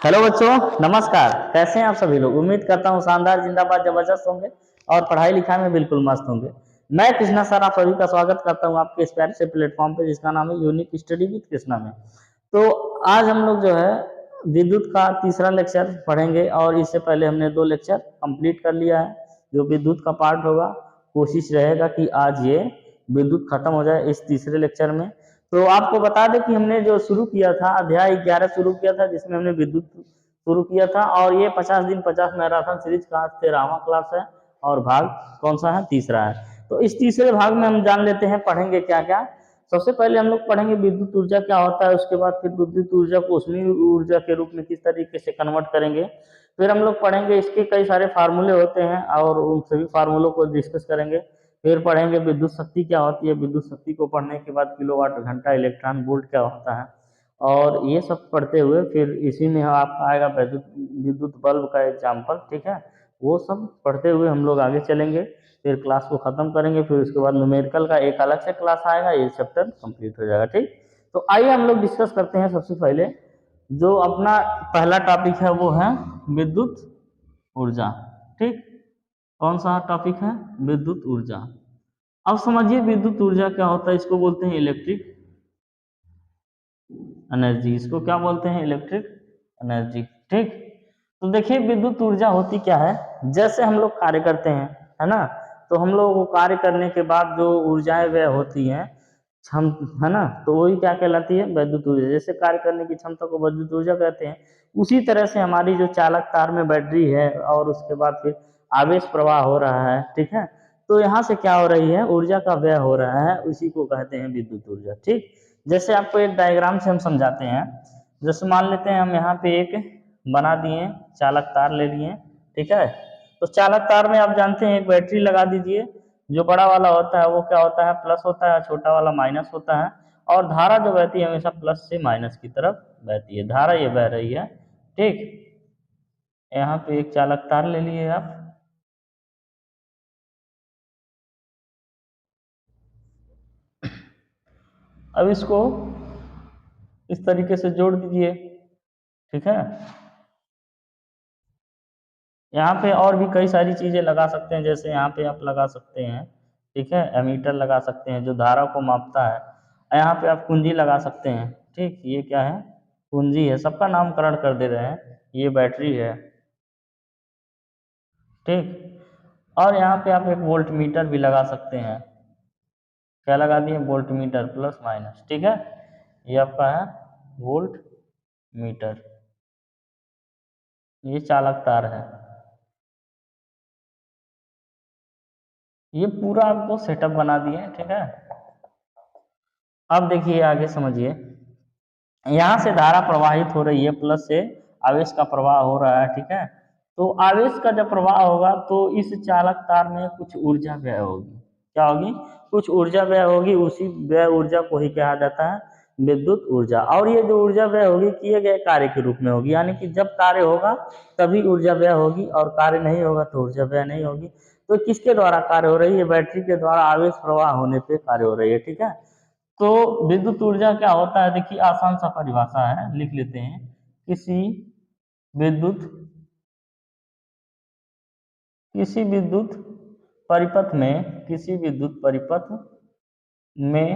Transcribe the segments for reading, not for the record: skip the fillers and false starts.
Hello बच्चों, नमस्कार। कैसे हैं आप सभी लोग? उम्मीद करता हूँ शानदार, जिंदाबाद, जबरदस्त होंगे और पढ़ाई लिखाई में बिल्कुल मस्त होंगे। मैं कृष्णा सर आप सभी का स्वागत करता हूँ आपके इस प्यारे से प्लेटफॉर्म पे जिसका नाम है यूनिक स्टडी विद कृष्णा में। तो आज हम लोग जो है विद्युत का तीसरा लेक्चर पढ़ेंगे और इससे पहले हमने 2 लेक्चर कंप्लीट कर लिया है जो विद्युत का पार्ट होगा। कोशिश रहेगा कि आज ये विद्युत खत्म हो जाए इस तीसरे लेक्चर में। तो आपको बता दें कि हमने जो शुरू किया था अध्याय 11 शुरू किया था जिसमें हमने विद्युत शुरू किया था और ये 50 दिन 50 मैराथन सीरीज का 13वां क्लास है और भाग कौन सा है? तीसरा है। तो इस तीसरे भाग में हम जान लेते हैं पढ़ेंगे क्या क्या। सबसे पहले हम लोग पढ़ेंगे विद्युत ऊर्जा क्या होता है, उसके बाद फिर विद्युत ऊर्जा को ऊष्मीय ऊर्जा के रूप में किस तरीके से कन्वर्ट करेंगे। फिर हम लोग पढ़ेंगे इसके कई सारे फार्मूले होते हैं और उन सभी फार्मूलों को डिस्कस करेंगे। फिर पढ़ेंगे विद्युत शक्ति क्या होती है, विद्युत शक्ति को पढ़ने के बाद किलोवाट घंटा इलेक्ट्रॉन वोल्ट क्या होता है और ये सब पढ़ते हुए फिर इसी में आपका आएगा विद्युत विद्युत बल्ब का एग्जाम्पल। ठीक है, वो सब पढ़ते हुए हम लोग आगे चलेंगे, फिर क्लास को खत्म करेंगे। फिर उसके बाद न्यूमेरिकल का एक अलग से क्लास आएगा, ये चैप्टर कंप्लीट हो जाएगा। ठीक, तो आइए हम लोग डिस्कस करते हैं। सबसे पहले जो अपना पहला टॉपिक है वो है विद्युत ऊर्जा। ठीक, कौन सा टॉपिक है? विद्युत ऊर्जा। अब समझिए विद्युत ऊर्जा क्या होता है। इसको बोलते हैं इलेक्ट्रिक एनर्जी। इसको क्या बोलते हैं? Electric energy. ठीक, तो देखिए विद्युत ऊर्जा होती क्या है। जैसे हम लोग कार्य करते हैं, है ना, तो हम लोग वो कार्य करने के बाद जो ऊर्जाएं व्यय होती हैं क्षम है ना, तो वही क्या कहलाती है? विद्युत ऊर्जा। जैसे कार्य करने की क्षमता को विद्युत ऊर्जा कहते हैं, उसी तरह से हमारी जो चालक तार में बैटरी है और उसके बाद फिर आवेश प्रवाह हो रहा है, ठीक है, तो यहाँ से क्या हो रही है? ऊर्जा का व्यय हो रहा है, उसी को कहते हैं विद्युत ऊर्जा। ठीक, जैसे आपको एक डायग्राम से हम समझाते हैं। जैसे मान लेते हैं हम यहाँ पे एक बना दिए, चालक तार ले लिए, ठीक है, तो चालक तार में आप जानते हैं एक बैटरी लगा दीजिए। जो बड़ा वाला होता है वो क्या होता है? प्लस होता है, छोटा वाला माइनस होता है। और धारा जो बहती है हमेशा प्लस से माइनस की तरफ बहती है, धारा ये बह रही है। ठीक, यहाँ पे एक चालक तार ले लिए आप। अब इसको इस तरीके से जोड़ दीजिए। ठीक है, यहाँ पे और भी कई सारी चीजें लगा सकते हैं, जैसे यहाँ पे आप लगा सकते हैं, ठीक है, एमीटर लगा सकते हैं जो धारा को मापता है। यहाँ पे आप कुंजी लगा सकते हैं। ठीक, ये क्या है? कुंजी है। सबका नामकरण कर दे रहे हैं। ये बैटरी है। ठीक, और यहाँ पे आप एक वोल्ट मीटर भी लगा सकते हैं। क्या लगा दिए? Volt meter, plus minus. ठीक है, ये आपका है वोल्ट मीटर। ये चालक तार है। ये पूरा आपको सेटअप बना दिए। ठीक है, अब देखिए आगे समझिए। यहाँ से धारा प्रवाहित हो रही है, प्लस से आवेश का प्रवाह हो रहा है। ठीक है, तो आवेश का जब प्रवाह होगा तो इस चालक तार में कुछ ऊर्जा व्यय होगी। क्या होगी? कुछ ऊर्जा व्यय होगी। उसी व्यय ऊर्जा को ही कहा जाता है विद्युत ऊर्जा। और ये जो ऊर्जा व्यय होगी किए गए कार्य के रूप में होगी, यानी कि जब कार्य होगा तभी ऊर्जा व्यय होगी और कार्य नहीं होगा तो ऊर्जा व्यय नहीं होगी। तो किसके द्वारा कार्य हो रही है? बैटरी के द्वारा आवेश प्रवाह होने पे कार्य हो रही है। ठीक है, तो विद्युत ऊर्जा क्या होता है? देखिए आसान सा परिभाषा है, लिख लेते हैं। किसी विद्युत किसी विद्युत परिपथ में किसी विद्युत परिपथ में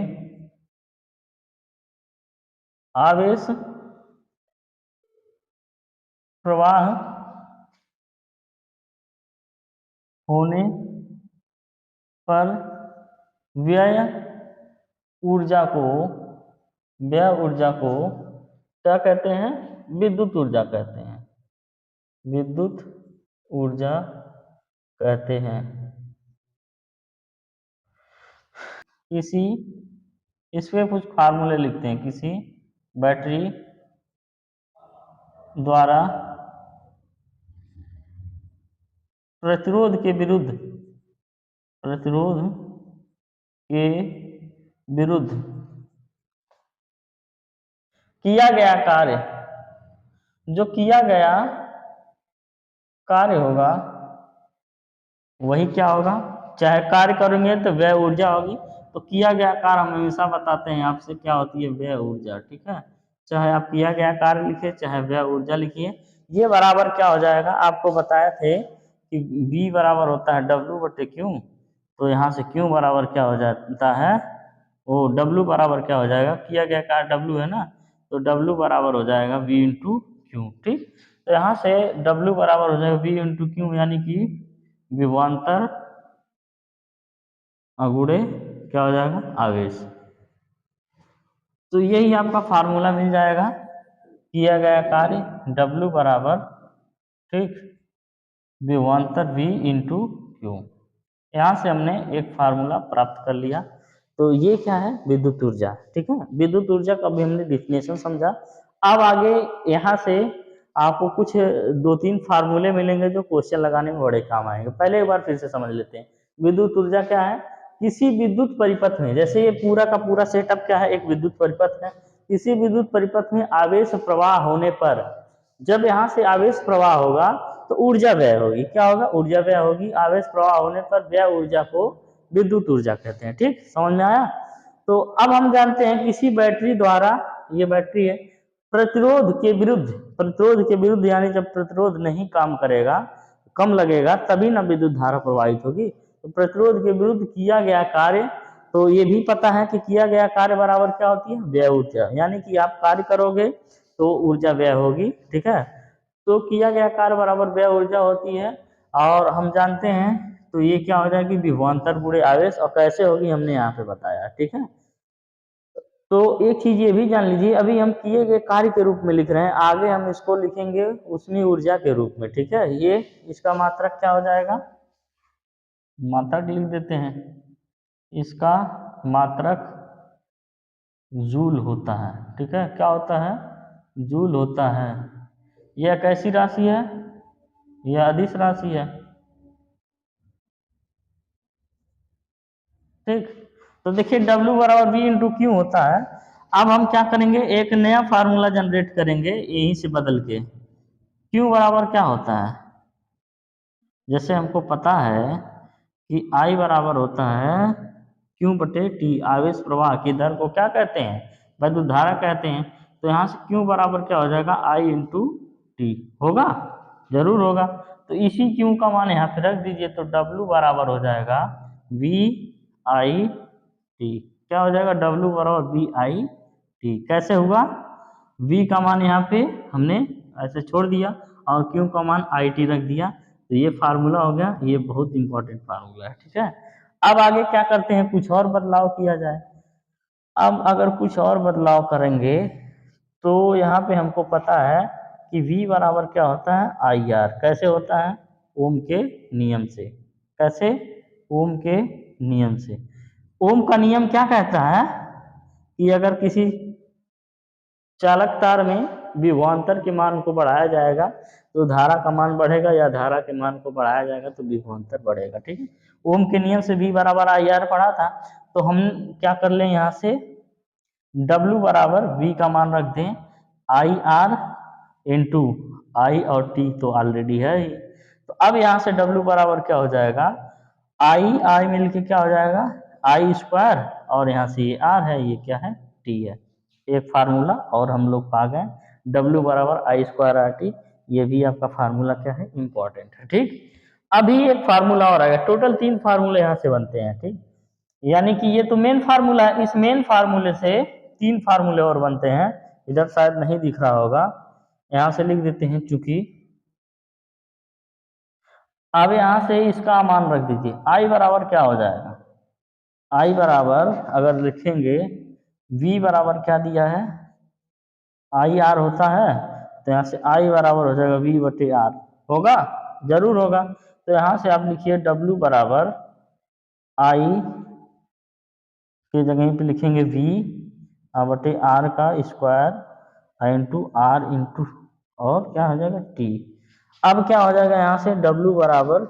आवेश प्रवाह होने पर व्यय ऊर्जा को व्यय ऊर्जा को क्या कहते हैं? विद्युत ऊर्जा कहते हैं। विद्युत ऊर्जा कहते हैं। किसी इस पे कुछ फार्मूले लिखते हैं। किसी बैटरी द्वारा प्रतिरोध के विरुद्ध प्रतिरोध के विरुद्ध किया गया कार्य, जो किया गया कार्य होगा वही क्या होगा? चाहे कार्य करेंगे तो व्यय ऊर्जा होगी। तो किया गया कार्य हम हमेशा बताते हैं आपसे क्या होती है? व्यय ऊर्जा। ठीक है, चाहे आप किया गया कार्य लिखिए, चाहे व्यय ऊर्जा लिखिए, ये बराबर क्या हो जाएगा, आपको बताया थे कि V बराबर होता है W/Q। तो यहाँ से Q बराबर क्या हो जाता है, वो W बराबर क्या हो जाएगा, किया गया कार्य W है ना, तो W बराबर हो जाएगा V इंटू क्यू। ठीक, तो यहाँ से W बराबर हो जाएगा V इंटू क्यू, यानी कि विभवांतर अगुणे क्या हो जाएगा, आवेश। तो यही आपका फार्मूला मिल जाएगा, किया गया कार्य W बराबर, ठीक, विभवांतर V इंटू क्यू। यहाँ से हमने एक फार्मूला प्राप्त कर लिया। तो ये क्या है, विद्युत ऊर्जा। ठीक है, विद्युत ऊर्जा का भी हमने डिफिनेशन समझा। अब आगे यहाँ से आपको कुछ 2-3 फार्मूले मिलेंगे जो क्वेश्चन लगाने में बड़े काम आएंगे। पहले एक बार फिर से समझ लेते हैं। विद्युत ऊर्जा क्या है, किसी विद्युत परिपथ में, जैसे ये पूरा का पूरा सेटअप क्या है, एक विद्युत परिपथ है। किसी विद्युत परिपथ में आवेश प्रवाह होने पर, जब यहाँ से आवेश प्रवाह होगा तो ऊर्जा व्यय होगी। क्या होगा, ऊर्जा व्यय होगी। आवेश प्रवाह होने पर व्यय ऊर्जा को विद्युत ऊर्जा कहते हैं। ठीक, समझ में आया। तो अब हम जानते हैं किसी बैटरी द्वारा, ये बैटरी है, प्रतिरोध के विरुद्ध यानी जब प्रतिरोध नहीं काम करेगा, कम लगेगा, तभी ना विद्युत धारा प्रवाहित होगी। तो प्रतिरोध के विरुद्ध किया गया कार्य, तो ये भी पता है कि किया गया कार्य बराबर क्या होती है, व्यय ऊर्जा। यानी कि आप कार्य करोगे तो ऊर्जा व्यय होगी। ठीक है, तो किया गया कार्य बराबर व्यय ऊर्जा होती है। और हम जानते हैं, तो ये क्या हो जाएगी, विभवांतर गुणे आवेश। और कैसे होगी हमने यहाँ पे बताया। ठीक है, तो एक चीज ये भी जान लीजिए, अभी हम किए गए कार्य के रूप में लिख रहे हैं, आगे हम इसको लिखेंगे उष्मीय ऊर्जा के रूप में। ठीक है, ये इसका मात्रक क्या हो जाएगा, मात्रक लिख देते हैं, इसका मात्रक जूल होता है। ठीक है, क्या होता है, जूल होता है। यह कैसी राशि है, यह अदिश राशि है। ठीक, तो देखिए W बराबर V इंटू क्यू होता है। अब हम क्या करेंगे, एक नया फार्मूला जनरेट करेंगे यहीं से बदल के। Q बराबर क्या होता है, जैसे हमको पता है कि I बराबर होता है Q/T। आवेश प्रवाह की दर को क्या कहते हैं, विद्युत धारा कहते हैं। तो यहाँ से Q बराबर क्या हो जाएगा, I इंटू टी होगा, जरूर होगा। तो इसी Q का मान यहाँ पे रख दीजिए, तो W बराबर हो जाएगा VIT। क्या हो जाएगा, W बराबर VIT। कैसे हुआ, V का मान यहाँ पे हमने ऐसे छोड़ दिया और Q का मान IT रख दिया। तो ये फार्मूला हो गया, ये बहुत इंपॉर्टेंट फार्मूला है। ठीक है, अब आगे क्या करते हैं, कुछ और बदलाव किया जाए। अब अगर कुछ और बदलाव करेंगे, तो यहाँ पे हमको पता है कि V बराबर क्या होता है, IR। कैसे होता है, ओम के नियम से। कैसे, ओम के नियम से। ओम का नियम क्या कहता है कि अगर किसी चालक तार में विभवांतर के मान को बढ़ाया जाएगा तो धारा का मान बढ़ेगा, या धारा के मान को बढ़ाया जाएगा तो विभवांतर बढ़ेगा। ठीक है, ओम के नियम से V बराबर IR पढ़ा था। तो हम क्या कर लें, यहाँ से W बराबर V का मान रख दें IR इंटू I, और T तो ऑलरेडी है ही। तो अब यहाँ से W बराबर क्या हो जाएगा, I मिलके क्या हो जाएगा, I स्क्वायर, और यहाँ से ये R है, ये क्या है, T है। एक फार्मूला और हम लोग पा गए, W बराबर I स्क्वायर RT। ये भी आपका फार्मूला क्या है, इंपॉर्टेंट है। ठीक, अभी एक फार्मूला और आएगा, टोटल 3 फार्मूले यहाँ से बनते हैं। ठीक, यानी कि ये तो मेन फार्मूला है, इस मेन फार्मूले से 3 फार्मूले और बनते हैं। इधर शायद नहीं दिख रहा होगा, यहाँ से लिख देते हैं। चूंकि अब यहाँ से इसका मान रख दीजिए, I बराबर क्या हो जाएगा, I बराबर अगर लिखेंगे, V बराबर क्या दिया है, IR होता है। तो यहाँ से I बराबर हो जाएगा V/R। होगा, जरूर होगा। तो यहाँ से आप लिखिए W बराबर I के जगह पे लिखेंगे V/R का स्क्वायर इंटू R इंटू, और क्या हो जाएगा, T। अब क्या हो जाएगा, यहाँ से W बराबर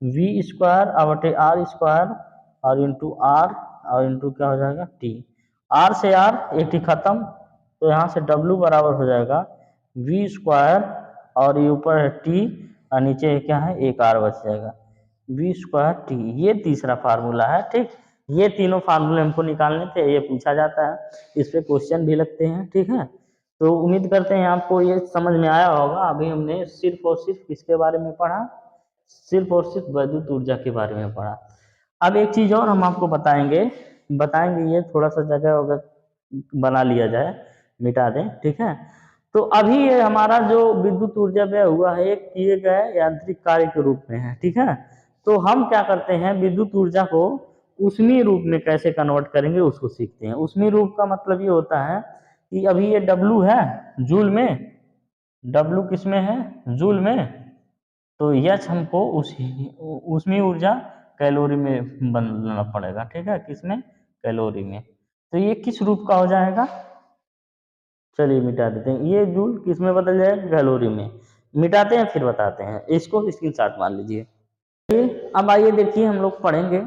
V स्क्वायर R स्क्वायर और इंटू R, और इंटू क्या हो जाएगा, T। R से R एक ही खत्म, तो यहाँ से W बराबर हो जाएगा V स्क्वायर, और ये ऊपर है T, और नीचे क्या है, एक R बच जाएगा, V स्क्वायर T। ये तीसरा फार्मूला है। ठीक, ये तीनों फार्मूले हमको निकालने थे, ये पूछा जाता है, इस पे क्वेश्चन भी लगते हैं। ठीक है, तो उम्मीद करते हैं आपको ये समझ में आया होगा। अभी हमने सिर्फ और सिर्फ किसके बारे में पढ़ा, सिर्फ और सिर्फ वैद्युत ऊर्जा के बारे में पढ़ा। अब एक चीज और हम आपको बताएंगे ये थोड़ा सा जगह अगर बना लिया जाए, मिटा दें, ठीक है। तो अभी ये हमारा जो विद्युत ऊर्जा व्यय हुआ है एक किए गए यांत्रिक कार्य के रूप में है, ठीक है। तो हम क्या करते हैं, विद्युत ऊर्जा को ऊष्मीय रूप में कैसे कन्वर्ट करेंगे उसको सीखते हैं। ऊष्मीय रूप का मतलब ये होता है कि अभी ये W है जूल में, W किस में है, जूल में, तो H हमको ऊष्मीय ऊर्जा कैलोरी में बदलना पड़ेगा, ठीक है, किसमें, कैलोरी में। तो ये किस रूप का हो जाएगा, चलिए मिटा देते हैं, ये जूल किस में बदल जाएगा, कैलोरी में। मिटाते हैं फिर बताते हैं, इसको स्क्रीनशॉट मार लीजिए। अब आइए देखिए हम लोग पढ़ेंगे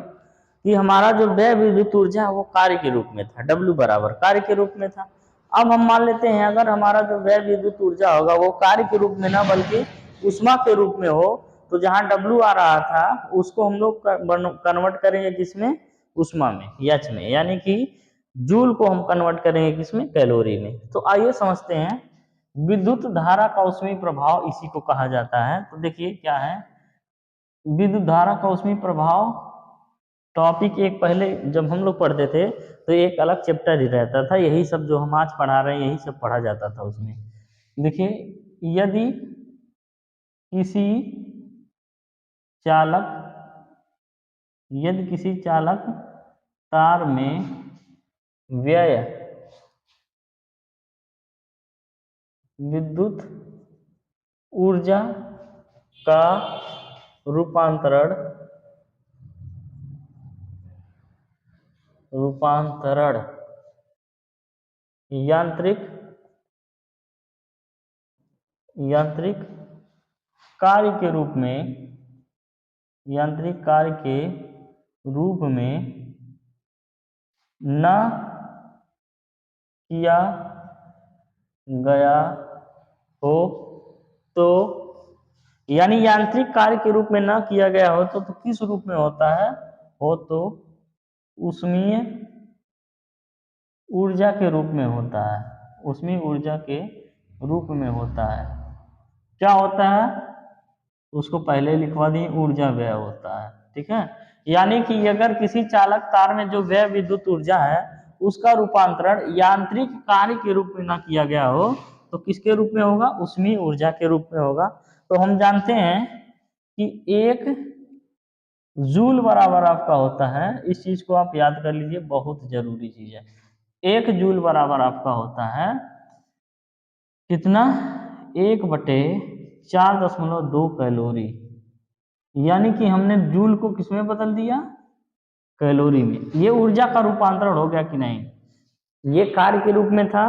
कि हमारा जो व्यय विद्युत ऊर्जा है वो कार्य के रूप में था, W बराबर कार्य के रूप में था। अब हम मान लेते हैं अगर हमारा जो व्यय विद्युत ऊर्जा होगा वो कार्य के रूप में ना बल्कि ऊष्मा के रूप में हो, तो जहाँ W आ रहा था उसको हम लोग कन्वर्ट करेंगे किसमें, ऊष्मा में, H में, यानी कि जूल को हम कन्वर्ट करेंगे किसमें, कैलोरी में। तो आइए समझते हैं विद्युत धारा का ऊष्मीय प्रभाव इसी को कहा जाता है। तो देखिए क्या है विद्युत धारा का ऊष्मीय प्रभाव, टॉपिक एक पहले जब हम लोग पढ़ते थे तो एक अलग चैप्टर ही रहता था, यही सब जो हम आज पढ़ा रहे हैं यही सब पढ़ा जाता था उसमें। देखिए किसी चालक यदि किसी चालक तार में व्यय विद्युत ऊर्जा का रूपांतरण यांत्रिक कार्य के रूप में न किया गया हो तो, यानी यांत्रिक कार्य के रूप में न किया गया हो तो किस रूप में होता है, हो तो ऊष्मीय ऊर्जा के रूप में होता है, ऊष्मीय ऊर्जा के रूप में होता है। क्या होता है, उसको पहले लिखवा दिए, ऊर्जा व्यय होता है, ठीक है। यानी कि अगर किसी चालक तार में जो व्यय विद्युत ऊर्जा है उसका रूपांतरण यांत्रिक कार्य के रूप में ना किया गया हो तो किसके रूप में होगा, ऊष्मीय ऊर्जा के रूप में होगा। तो हम जानते हैं कि एक जूल बराबर आपका होता है, इस चीज को आप याद कर लीजिए, बहुत जरूरी चीज है। एक जूल बराबर आपका होता है कितना, 1/4.2 कैलोरी, यानी कि हमने जूल को किसमें बदल दिया, कैलोरी में। ये ऊर्जा का रूपांतरण हो गया कि नहीं, ये कार्य के रूप में था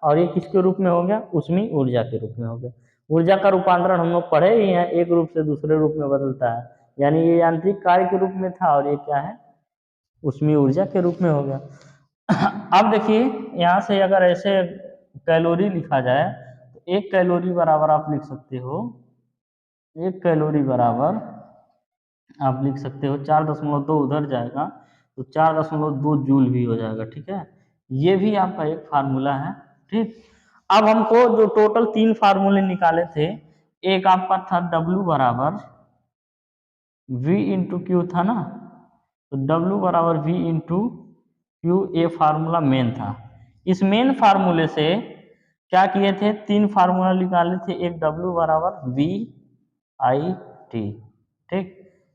और ये किसके रूप में हो गया, ऊष्मीय ऊर्जा के रूप में हो गया। ऊर्जा का रूपांतरण हम लोग पढ़े ही हैं, एक रूप से दूसरे रूप में बदलता है, यानी ये यांत्रिक कार्य के रूप में था और ये क्या है, ऊष्मीय ऊर्जा के रूप में हो गया। अब देखिए यहाँ से अगर ऐसे कैलोरी लिखा जाए तो 1 कैलोरी बराबर आप लिख सकते हो, 1 कैलोरी बराबर आप लिख सकते हो 4.2 उधर जाएगा तो 4.2 जूल भी हो जाएगा, ठीक है। ये भी आपका एक फार्मूला है, ठीक। अब हमको जो टोटल 3 फार्मूले निकाले थे, एक आपका था W बराबर V इंटू क्यू था ना, तो W बराबर V इंटू क्यू, ये फार्मूला मेन था। इस मेन फार्मूले से क्या किए थे, 3 फार्मूला निकाले थे, एक W बराबर V I T, ठीक,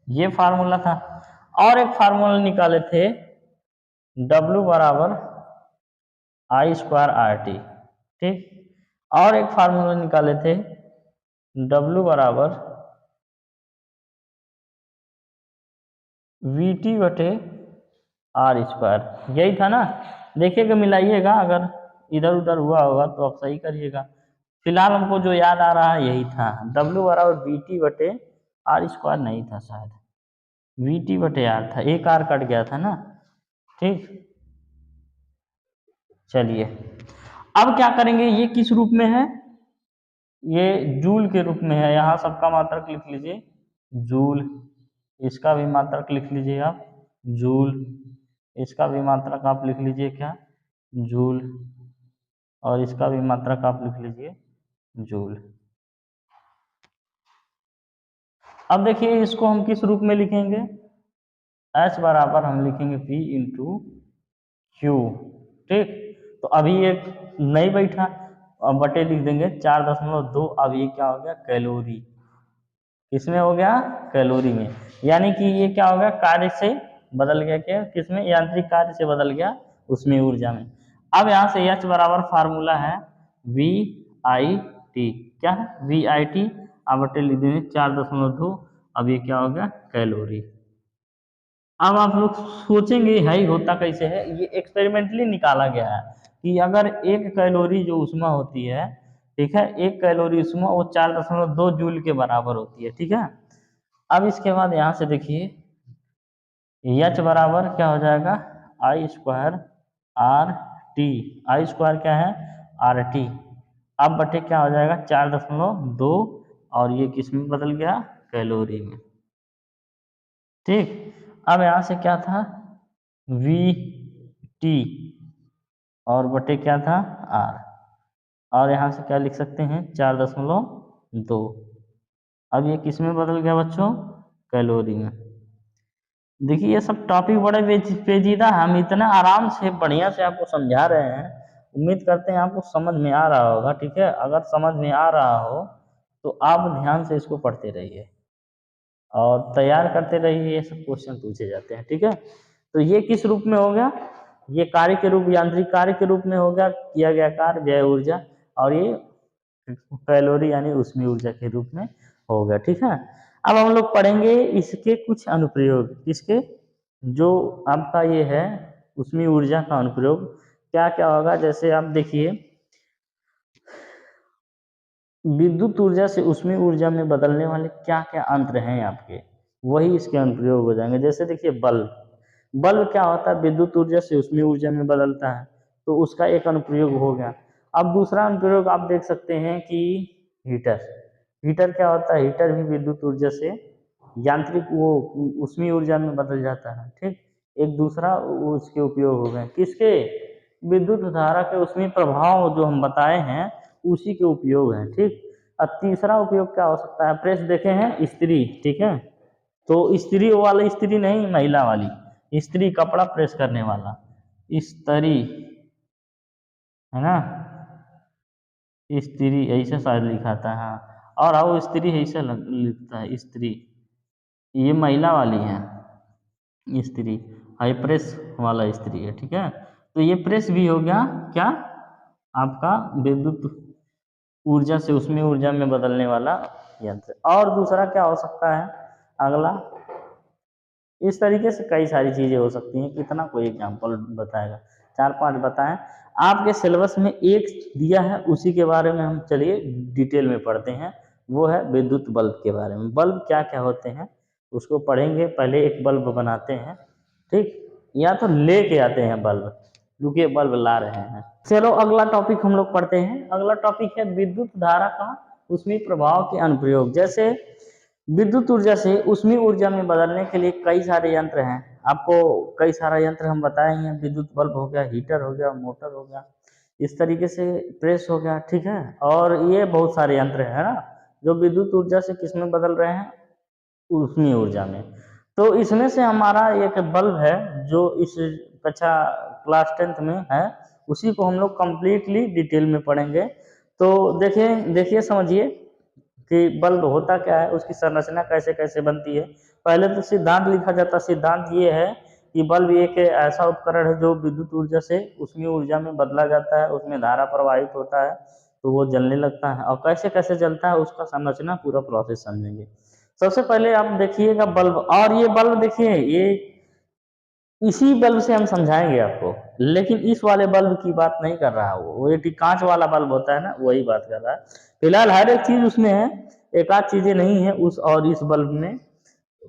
ये फार्मूला था। और एक फार्मूला निकाले थे W बराबर I² RT, ठीक। और एक फार्मूला निकाले थे W बराबर VT/R², यही था ना। देखिएगा मिलाइएगा, अगर इधर उधर हुआ होगा तो आप सही करिएगा। फिलहाल हमको जो याद आ रहा है यही था, W बराबर VT/R² नहीं था शायद, VT/R था, एक R कट गया था ना, ठीक। चलिए अब क्या करेंगे, ये किस रूप में है, ये जूल के रूप में है, यहाँ सबका मात्रक लिख लीजिए जूल, इसका भी मात्रक लिख लीजिए आप जूल, इसका भी मात्रक आप लिख लीजिए क्या, जूल। और इसका भी मात्रक आप लिख लीजिए जूल। अब देखिए इसको हम किस रूप में लिखेंगे, H बराबर हम लिखेंगे P इंटू क्यू। ठीक, तो अभी एक नहीं बैठा, अब बटे लिख देंगे 4.2। अब ये क्या हो गया, कैलोरी। किसमें हो गया, कैलोरी में। यानी कि ये क्या हो गया, कार्य से बदल गया, क्या किसमें, यांत्रिक कार्य से बदल गया उसमें, ऊर्जा में। अब यहाँ से H बराबर फार्मूला है वी आई टी, क्या है वी आई टी। अब बटे लिख देंगे 4.2। अब ये क्या हो गया, कैलोरी। अब आप लोग सोचेंगे है ही होता कैसे है, ये एक्सपेरिमेंटली निकाला गया है कि अगर 1 कैलोरी जो ऊष्मा होती है, ठीक है, 1 कैलोरी ऊष्मा वो 4.2 जूल के बराबर होती है। ठीक है, अब इसके बाद यहाँ से देखिए H बराबर क्या हो जाएगा, आई स्क्वायर आर टी। आई स्क्वायर क्या है, आर टी। अब बटे क्या हो जाएगा 4.2, और ये किस में बदल गया, कैलोरी में। ठीक, अब यहाँ से क्या था, वी टी और बटे क्या था, आर, और यहाँ से क्या लिख सकते हैं 4.2। अब ये किस में बदल गया बच्चों, कैलोरी में। देखिए ये सब टॉपिक बड़े पेचीदा है, हम इतना आराम से बढ़िया से आपको समझा रहे हैं, उम्मीद करते हैं आपको समझ में आ रहा होगा। ठीक है, अगर समझ में आ रहा हो तो आप ध्यान से इसको पढ़ते रहिए और तैयार करते रहिए, ये सब क्वेश्चन पूछे जाते हैं। ठीक है, तो ये किस रूप में हो गया, ये कार्य के रूप, यांत्रिक कार्य के रूप में हो गया, किया गया कार्य व्यय ऊर्जा, और ये कैलोरी यानी ऊष्मीय ऊर्जा के रूप में हो गया। ठीक है, अब हम लोग पढ़ेंगे इसके कुछ अनुप्रयोग, किसके, जो आपका ये है ऊष्मीय ऊर्जा का अनुप्रयोग क्या क्या होगा। जैसे आप देखिए विद्युत ऊर्जा से ऊष्मीय ऊर्जा में बदलने वाले क्या क्या यंत्र हैं आपके, वही इसके अनुप्रयोग हो जाएंगे। जैसे देखिए बल्ब, बल्ब क्या होता है, विद्युत ऊर्जा से ऊष्मीय ऊर्जा में बदलता है, तो उसका एक अनुप्रयोग हो गया। अब दूसरा अनुप्रयोग आप देख सकते हैं कि हीटर, हीटर क्या होता है, हीटर भी विद्युत ऊर्जा से यांत्रिक वो ऊष्मीय ऊर्जा में बदल जाता है। ठीक, एक दूसरा उसके उपयोग हो गए, किसके, विद्युत धारा के ऊष्मीय प्रभाव जो हम बताए हैं उसी के उपयोग है। ठीक, और तीसरा उपयोग क्या हो सकता है, प्रेस देखे हैं, इस्त्री। ठीक है, तो इस्त्री वाली इस्त्री नहीं, महिला वाली इस्त्री, कपड़ा प्रेस करने वाला इस्त्री, है ना, इस्त्री ऐसा शायद लिखा था, हाँ, और आओ इस्त्री ऐसा लिखता है इस्त्री, ये महिला वाली है इस्त्री, हाई प्रेस वाला इस्त्री है। ठीक है, तो ये प्रेस भी हो गया क्या, आपका विद्युत ऊर्जा से उसमें ऊर्जा में बदलने वाला यंत्र। और दूसरा क्या हो सकता है, अगला, इस तरीके से कई सारी चीजें हो सकती हैं, कितना कोई एग्जाम्पल बताएगा, 4-5 बताएं। आपके सिलेबस में एक दिया है, उसी के बारे में हम चलिए डिटेल में पढ़ते हैं, वो है विद्युत बल्ब के बारे में। बल्ब क्या क्या होते हैं उसको पढ़ेंगे, पहले एक बल्ब बनाते हैं। ठीक, या तो लेके आते हैं बल्ब, रुकिए बल्ब ला रहे हैं। चलो अगला टॉपिक हम लोग पढ़ते हैं। अगला टॉपिक है विद्युत धारा का उसमें प्रभाव के अनुप्रयोग। जैसे विद्युत ऊर्जा से ऊष्मीय ऊर्जा में बदलने के लिए कई सारे यंत्र हैं, आपको कई सारा यंत्र हम बताए हैं, विद्युत बल्ब हो गया, हीटर हो गया, मोटर हो गया, इस तरीके से प्रेस हो गया। ठीक है, और ये बहुत सारे यंत्र हैं ना, जो विद्युत ऊर्जा से किस में बदल रहे हैं, ऊष्मीय ऊर्जा में। तो इसमें से हमारा एक बल्ब है जो इस कक्षा क्लास 10th में है, उसी को हम लोग कंप्लीटली डिटेल में पढ़ेंगे। तो देखिए देखिए समझिए कि बल्ब होता क्या है, उसकी संरचना कैसे कैसे बनती है। पहले तो सिद्धांत लिखा जाता है, सिद्धांत ये है कि बल्ब एक ऐसा उपकरण है जो विद्युत ऊर्जा से ऊष्मीय ऊर्जा में बदला जाता है, उसमें धारा प्रवाहित होता है तो वो जलने लगता है। और कैसे कैसे जलता है उसका संरचना पूरा प्रोसेस समझेंगे। सबसे पहले आप देखिएगा बल्ब, और ये बल्ब देखिए, ये इसी बल्ब से हम समझाएंगे आपको, लेकिन इस वाले बल्ब की बात नहीं कर रहा, वो एक कांच वाला बल्ब होता है ना, वही बात कर रहा है। फिलहाल हर एक चीज उसमें है, एक आध चीजें नहीं है उस और इस बल्ब में,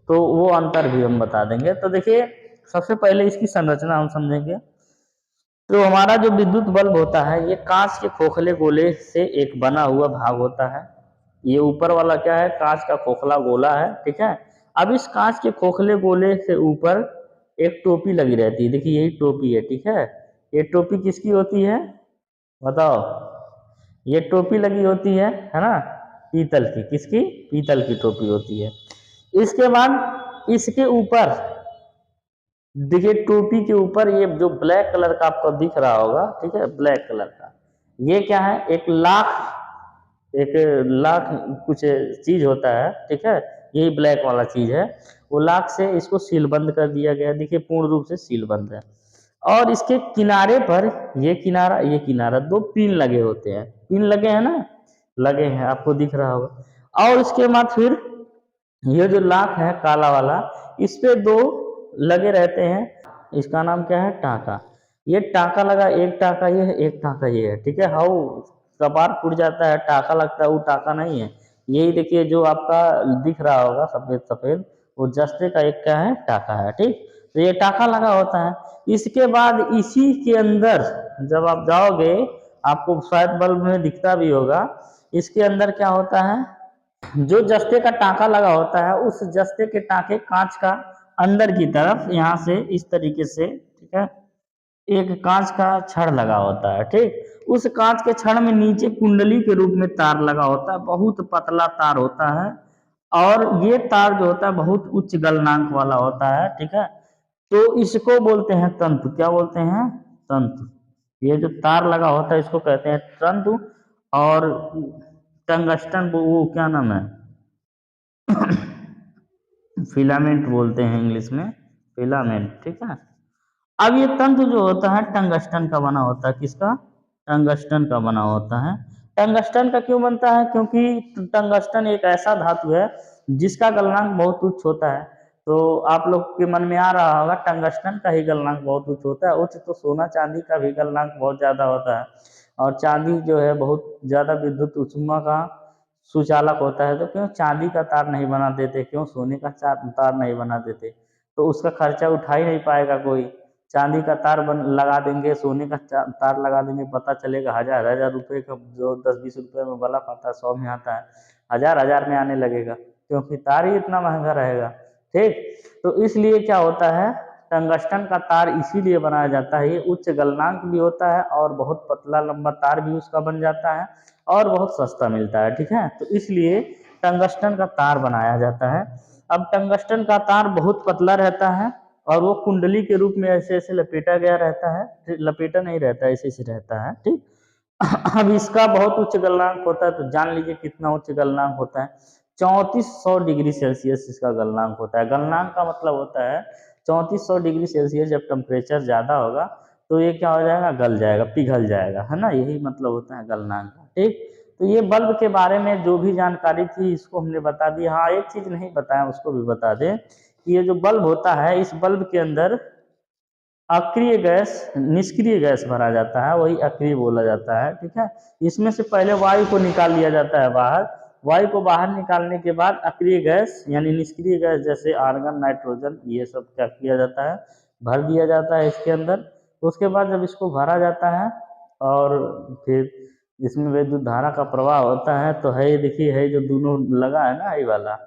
तो वो अंतर भी हम बता देंगे। तो देखिए सबसे पहले इसकी संरचना हम समझेंगे। तो हमारा जो विद्युत बल्ब होता है ये कांच के खोखले गोले से एक बना हुआ भाग होता है। ये ऊपर वाला क्या है, कांच का खोखला गोला है। ठीक है, अब इस कांच के खोखले गोले से ऊपर एक टोपी लगी रहती है, देखिए यही टोपी है। ठीक है, ये टोपी किसकी होती है, बताओ। ये टोपी लगी होती है ना, पीतल की, किसकी? पीतल की टोपी होती है। इसके बाद इसके ऊपर देखिए, टोपी के ऊपर ये जो ब्लैक कलर का आपको दिख रहा होगा, ठीक है, ब्लैक कलर का, ये क्या है? एक लाख कुछ चीज होता है, ठीक है, यही ब्लैक वाला चीज है। वो लाख से इसको सील बंद कर दिया गया, देखिए पूर्ण रूप से सील बंद है। और इसके किनारे पर ये किनारा दो पिन लगे होते हैं, पिन लगे हैं ना, लगे हैं, आपको दिख रहा होगा। और उसके बाद फिर ये जो लाख है काला वाला, इस पे दो लगे रहते हैं, इसका नाम क्या है? टाका। ये टाका लगा, एक टाका ये है, एक टाका ये है, ठीक है। हाउ कपार फूट जाता है, टाका लगता है, वो टाका नहीं है। यही देखिए जो आपका दिख रहा होगा सफेद सफेद, वो जस्ते का एक क्या है? टाका है, ठीक। तो ये टाका लगा होता है। इसके बाद इसी के अंदर जब आप जाओगे, आपको शायद बल्ब में दिखता भी होगा, इसके अंदर क्या होता है? जो जस्ते का टाका लगा होता है, उस जस्ते के टाके कांच का अंदर की तरफ यहाँ से इस तरीके से, ठीक है, एक कांच का छड़ लगा होता है, ठीक। उस कांच के छड़ में नीचे कुंडली के रूप में तार लगा होता है, बहुत पतला तार होता है। और ये तार जो होता है बहुत उच्च गलनांक वाला होता है, ठीक है। तो इसको बोलते हैं तंतु। क्या बोलते हैं? तंतु। ये जो तार लगा होता है इसको कहते हैं तंतु। और टंगस्टन वो क्या नाम है? फिलामेंट बोलते हैं इंग्लिश में, फिलामेंट, ठीक है। अब ये तंतु जो होता है टंगस्टन का बना होता है, किसका? टंगस्टन का बना होता है। टंगस्टन का क्यों बनता है? क्योंकि टंगस्टन एक ऐसा धातु है जिसका गलनांक बहुत उच्च होता है। तो आप लोग के मन में आ रहा होगा, टंगस्टन का ही गलनांक बहुत उच्च होता है। उच्च तो सोना चांदी का भी गलनांक बहुत ज्यादा होता है। और चांदी जो है बहुत ज्यादा विद्युत ऊष्मा का सुचालक होता है। तो क्यों चांदी का तार नहीं बना देते, क्यों सोने का तार नहीं बना देते? तो उसका खर्चा उठा ही नहीं पाएगा कोई। चांदी का तार लगा देंगे, सोने का तार लगा देंगे, पता चलेगा हजार हजार रुपए का जो 10-20 रुपए में बल्ब आता है, 100 में आता है, हजार हजार में आने लगेगा, क्योंकि तार ही इतना महंगा रहेगा, ठीक। तो इसलिए क्या होता है, टंगस्टन का तार इसीलिए बनाया जाता है, ये उच्च गलनांक भी होता है और बहुत पतला लंबा तार भी उसका बन जाता है और बहुत सस्ता मिलता है, ठीक है। तो इसलिए टंगस्टन का तार बनाया जाता है। अब टंगस्टन का तार बहुत पतला रहता है और वो कुंडली के रूप में ऐसे ऐसे लपेटा गया रहता है, लपेटा नहीं रहता, ऐसे ऐसे रहता है, ठीक। अब इसका बहुत उच्च गलनांक होता है, तो जान लीजिए कितना उच्च गलनांक होता है। 3400 डिग्री सेल्सियस इसका गलनांक होता है। गलनांक का मतलब होता है 3400 डिग्री सेल्सियस। जब टेम्परेचर ज्यादा होगा तो ये क्या हो जाएगा? गल जाएगा, पिघल जाएगा, है ना, यही मतलब होता है गलनांक का, ठीक। तो ये बल्ब के बारे में जो भी जानकारी थी इसको हमने बता दी। हाँ, एक चीज नहीं बताया, उसको भी बता दें कि ये जो बल्ब होता है, इस बल्ब के अंदर अक्रिय गैस, निष्क्रिय गैस भरा जाता है, वही अक्रिय बोला जाता है, ठीक है। इसमें से पहले वायु को निकाल लिया जाता है बाहर। वायु को बाहर निकालने के बाद अक्रिय गैस यानी निष्क्रिय गैस जैसे आर्गन, नाइट्रोजन, ये सब क्या किया जाता है? भर दिया जाता है इसके अंदर। उसके बाद जब इसको भरा जाता है और फिर इसमें विद्युत धारा का प्रवाह होता है, तो है ये देखिए, है जो दोनों लगा है ना, ये वाला,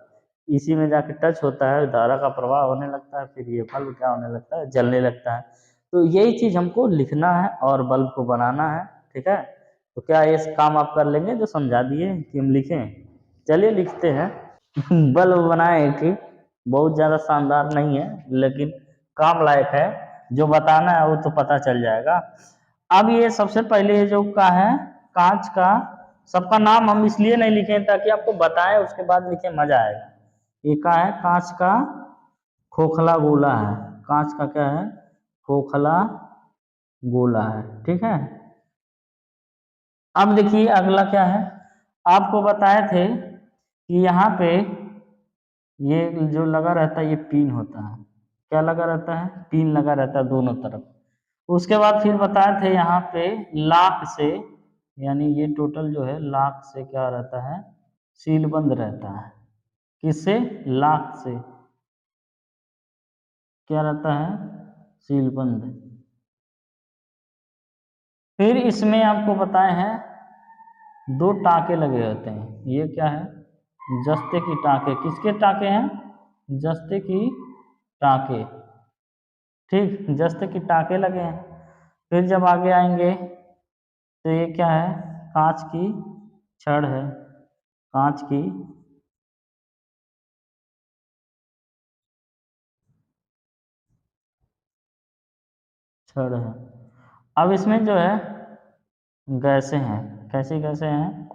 इसी में जाके टच होता है, धारा का प्रवाह होने लगता है, फिर ये बल्ब क्या होने लगता है? जलने लगता है। तो यही चीज हमको लिखना है और बल्ब को बनाना है, ठीक है। तो क्या ये काम आप कर लेंगे जो समझा दिए कि हम लिखें? चलिए लिखते हैं। बल्ब बनाए, ठीक, बहुत ज्यादा शानदार नहीं है लेकिन काम लायक है। जो बताना है वो तो पता चल जाएगा। अब ये सबसे पहले ये जो का है कांच का, सबका नाम हम इसलिए नहीं लिखे ताकि आपको बताएं, उसके बाद लिखे मजा आएगा। ये का है? कांच का खोखला गोला है। कांच का क्या है? खोखला गोला है, ठीक है। अब देखिए अगला क्या है, आपको बताए थे कि यहाँ पे ये जो लगा रहता है ये पिन होता है। क्या लगा रहता है? पिन लगा रहता है दोनों तरफ। उसके बाद फिर बताए थे यहाँ पे लाख से, यानी ये टोटल जो है लाख से क्या रहता है? सील बंद रहता है। किससे? लाख से क्या रहता है? सील बंद। फिर इसमें आपको बताए हैं दो टाके लगे होते हैं। ये क्या है? जस्ते की टाके। किसके टाके हैं? जस्ते की टाके, ठीक, जस्ते की टाके लगे हैं। फिर जब आगे आएंगे तो ये क्या है, कांच की छड़ है, कांच की छड़ है। अब इसमें जो है गैसें हैं, कैसी गैसें हैं,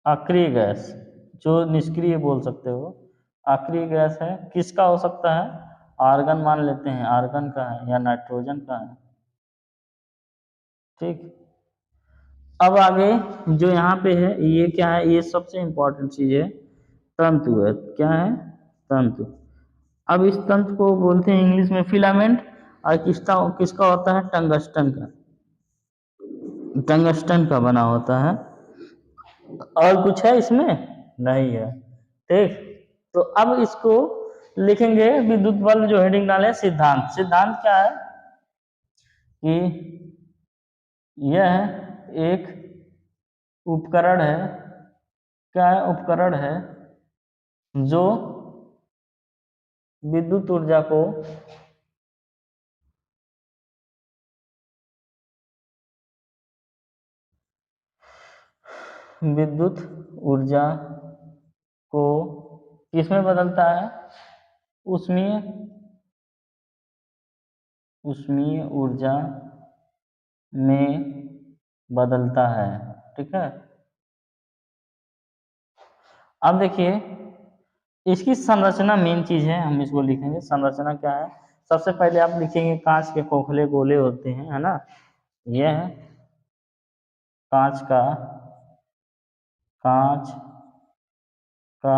अक्रिय गैस, जो निष्क्रिय बोल सकते हो, अक्रिय गैस है। किसका हो सकता है, आर्गन मान लेते हैं, आर्गन का है या नाइट्रोजन का है। ठीक, अब आगे जो यहाँ पे है ये क्या है, ये सबसे इंपॉर्टेंट चीज है, तंतु है। क्या है, तंतु। अब इस तंतु को बोलते हैं इंग्लिश में फिलामेंट, और किसका किसका होता है, टंगस्टन का, टंगस्टन का बना होता है। और कुछ है इसमें, नहीं है। ठीक, तो अब इसको लिखेंगे, विद्युत बल्ब जो हेडिंग डाले, सिद्धांत। सिद्धांत क्या है कि यह एक उपकरण है, क्या है, उपकरण है जो विद्युत ऊर्जा को विद्युत ऊर्जा को किसमें बदलता है, उष्मीय उष्मीय ऊर्जा में बदलता है। ठीक है, अब देखिए इसकी संरचना मेन चीज है, हम इसको लिखेंगे। संरचना क्या है, सबसे पहले आप लिखेंगे कांच के खोखले गोले होते हैं, है ना, यह है कांच का, कांच का।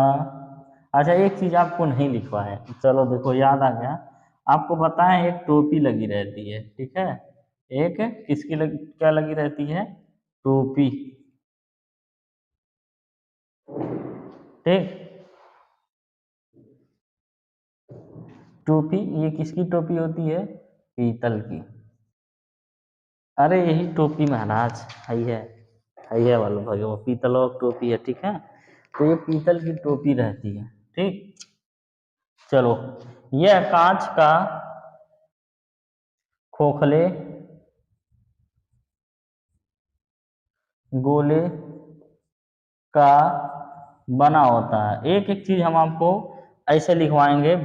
अच्छा, एक चीज आपको नहीं लिखवा है, चलो देखो याद आ गया, आपको बताएं एक टोपी लगी रहती है। ठीक है, एक किसकी क्या लगी रहती है, टोपी। ठीक, टोपी, ये किसकी टोपी होती है, पीतल की। अरे यही टोपी महाराज, है वाला भाई, वो पीतल और टोपी है। ठीक है, तो ये पीतल की टोपी रहती है। ठीक, चलो, यह कांच का खोखले गोले का बना होता है। एक एक चीज हम आपको ऐसे लिखवाएंगे,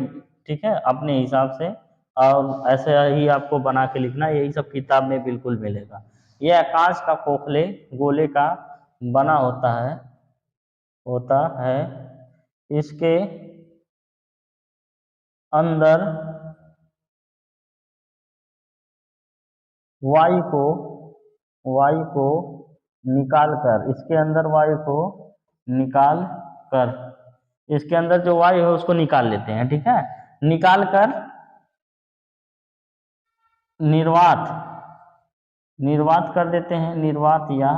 ठीक है, अपने हिसाब से, और ऐसे ही आपको बना के लिखना, यही सब किताब में बिल्कुल मिलेगा। यह कांच का खोखले गोले का बना होता है। इसके अंदर वायु को वायु को निकाल कर, इसके अंदर वायु को निकाल कर, इसके अंदर जो वायु है उसको निकाल लेते हैं। ठीक है, निकाल कर निर्वात निर्वात कर देते हैं, निर्वात या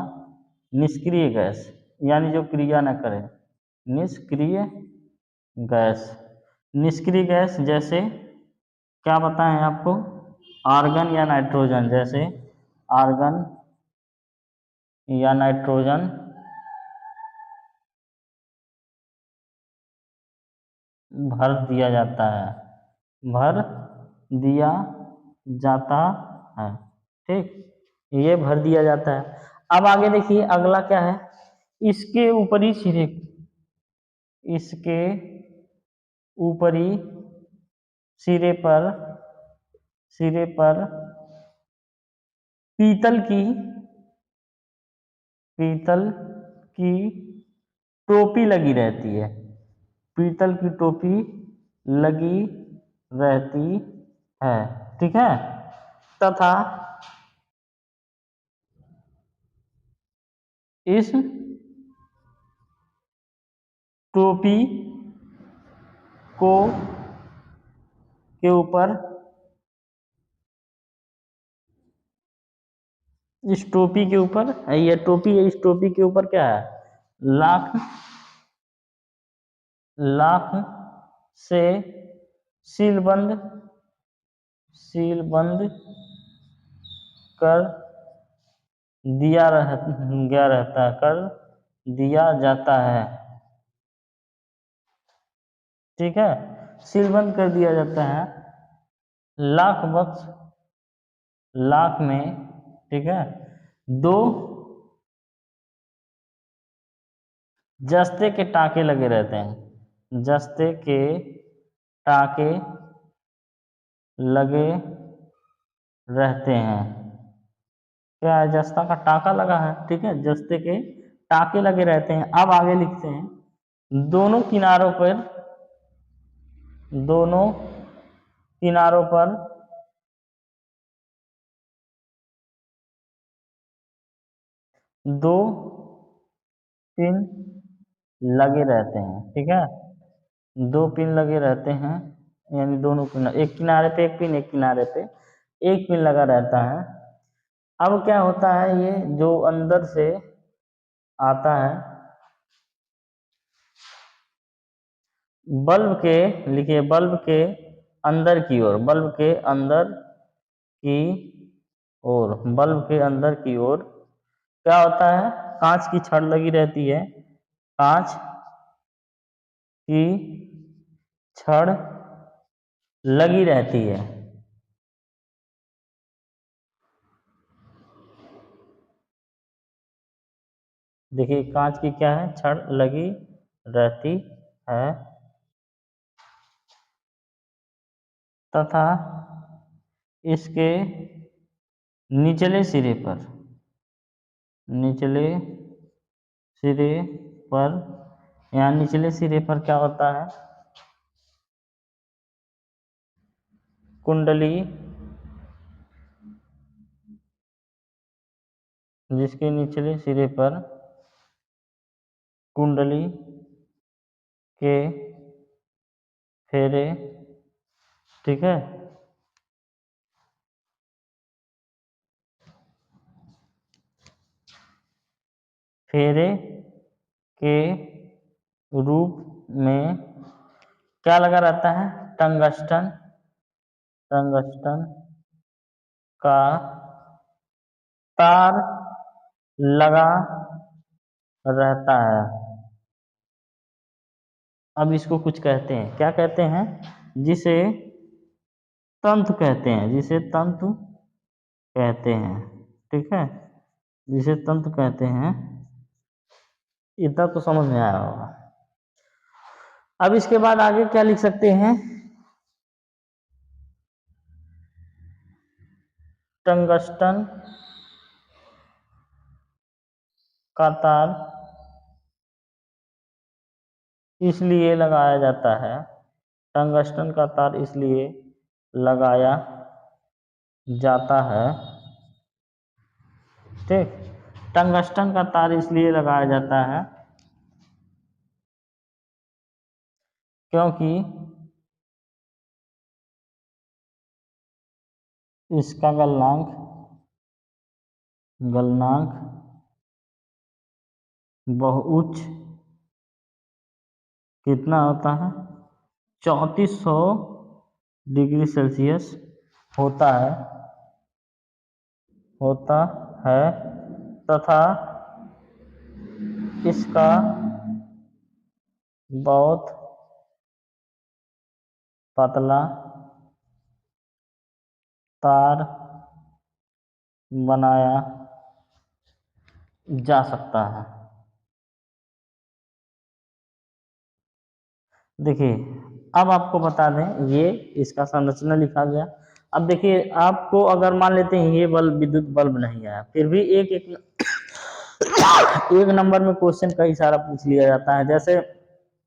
निष्क्रिय गैस, यानी जो क्रिया न करे, निष्क्रिय गैस। निष्क्रिय गैस जैसे क्या बताएं आपको, आर्गन या नाइट्रोजन, जैसे आर्गन या नाइट्रोजन भर दिया जाता है, भर दिया जाता है। ठीक, ये भर दिया जाता है। अब आगे देखिए अगला क्या है, इसके ऊपरी सिरे, इसके ऊपरी सिरे पर सिरे पर पीतल की पीतल की टोपी लगी रहती है, पीतल की टोपी लगी रहती है। ठीक है, तथा इस टोपी को के ऊपर इस टोपी के ऊपर, ये टोपी है, इस टोपी के ऊपर क्या है, लाख लाख से सीलबंद सीलबंद कर कर दिया जाता है। ठीक है, सीलबंद कर दिया जाता है। लाख बक्स लाख में, ठीक है, दो जस्ते के टाके लगे रहते हैं, जस्ते के टाके लगे रहते हैं। क्या है? जस्ता का टाका लगा है, ठीक है, जस्ते के टाके लगे रहते हैं। अब आगे लिखते हैं, दोनों किनारों पर दो पिन लगे रहते हैं, ठीक है, दो पिन लगे रहते हैं, यानी दोनों किनारे, एक किनारे पे एक पिन, एक किनारे पे एक पिन लगा रहता है। अब क्या होता है, ये जो अंदर से आता है, बल्ब के, लिखिए, बल्ब के अंदर की ओर, बल्ब के अंदर की ओर, बल्ब के अंदर की ओर क्या होता है, कांच की छड़ लगी रहती है, कांच की छड़ लगी रहती है। देखिए, कांच की क्या है, छड़ लगी रहती है, तथा इसके निचले सिरे पर, निचले सिरे पर, यहाँ निचले सिरे पर क्या होता है, कुंडली, जिसके निचले सिरे पर कुंडली के फेरे, ठीक है, फेरे के रूप में क्या लगा रहता है, टंगस्टन, टंगस्टन का तार लगा रहता है। अब इसको कुछ कहते हैं, क्या कहते हैं, जिसे तंतु कहते हैं, जिसे तंतु कहते हैं, ठीक है, जिसे तंतु कहते हैं। इतना तो समझ में आया होगा। अब इसके बाद आगे क्या लिख सकते हैं, टंगस्टन का तार इसलिए लगाया जाता है, टंगस्टन का तार इसलिए लगाया जाता है, ठीक, टंगस्टन का तार इसलिए लगाया जाता है क्योंकि इसका गलनांक बहुउच्च कितना होता है, 3400 डिग्री सेल्सियस होता है, होता है, तथा इसका बहुत पतला तार बनाया जा सकता है। देखिए, अब आपको बता दें, ये इसका संरचना लिखा गया। अब देखिए, आपको अगर मान लेते हैं ये बल्ब, विद्युत बल्ब नहीं आया, फिर भी एक एक एक नंबर में क्वेश्चन कई सारा पूछ लिया जाता है। जैसे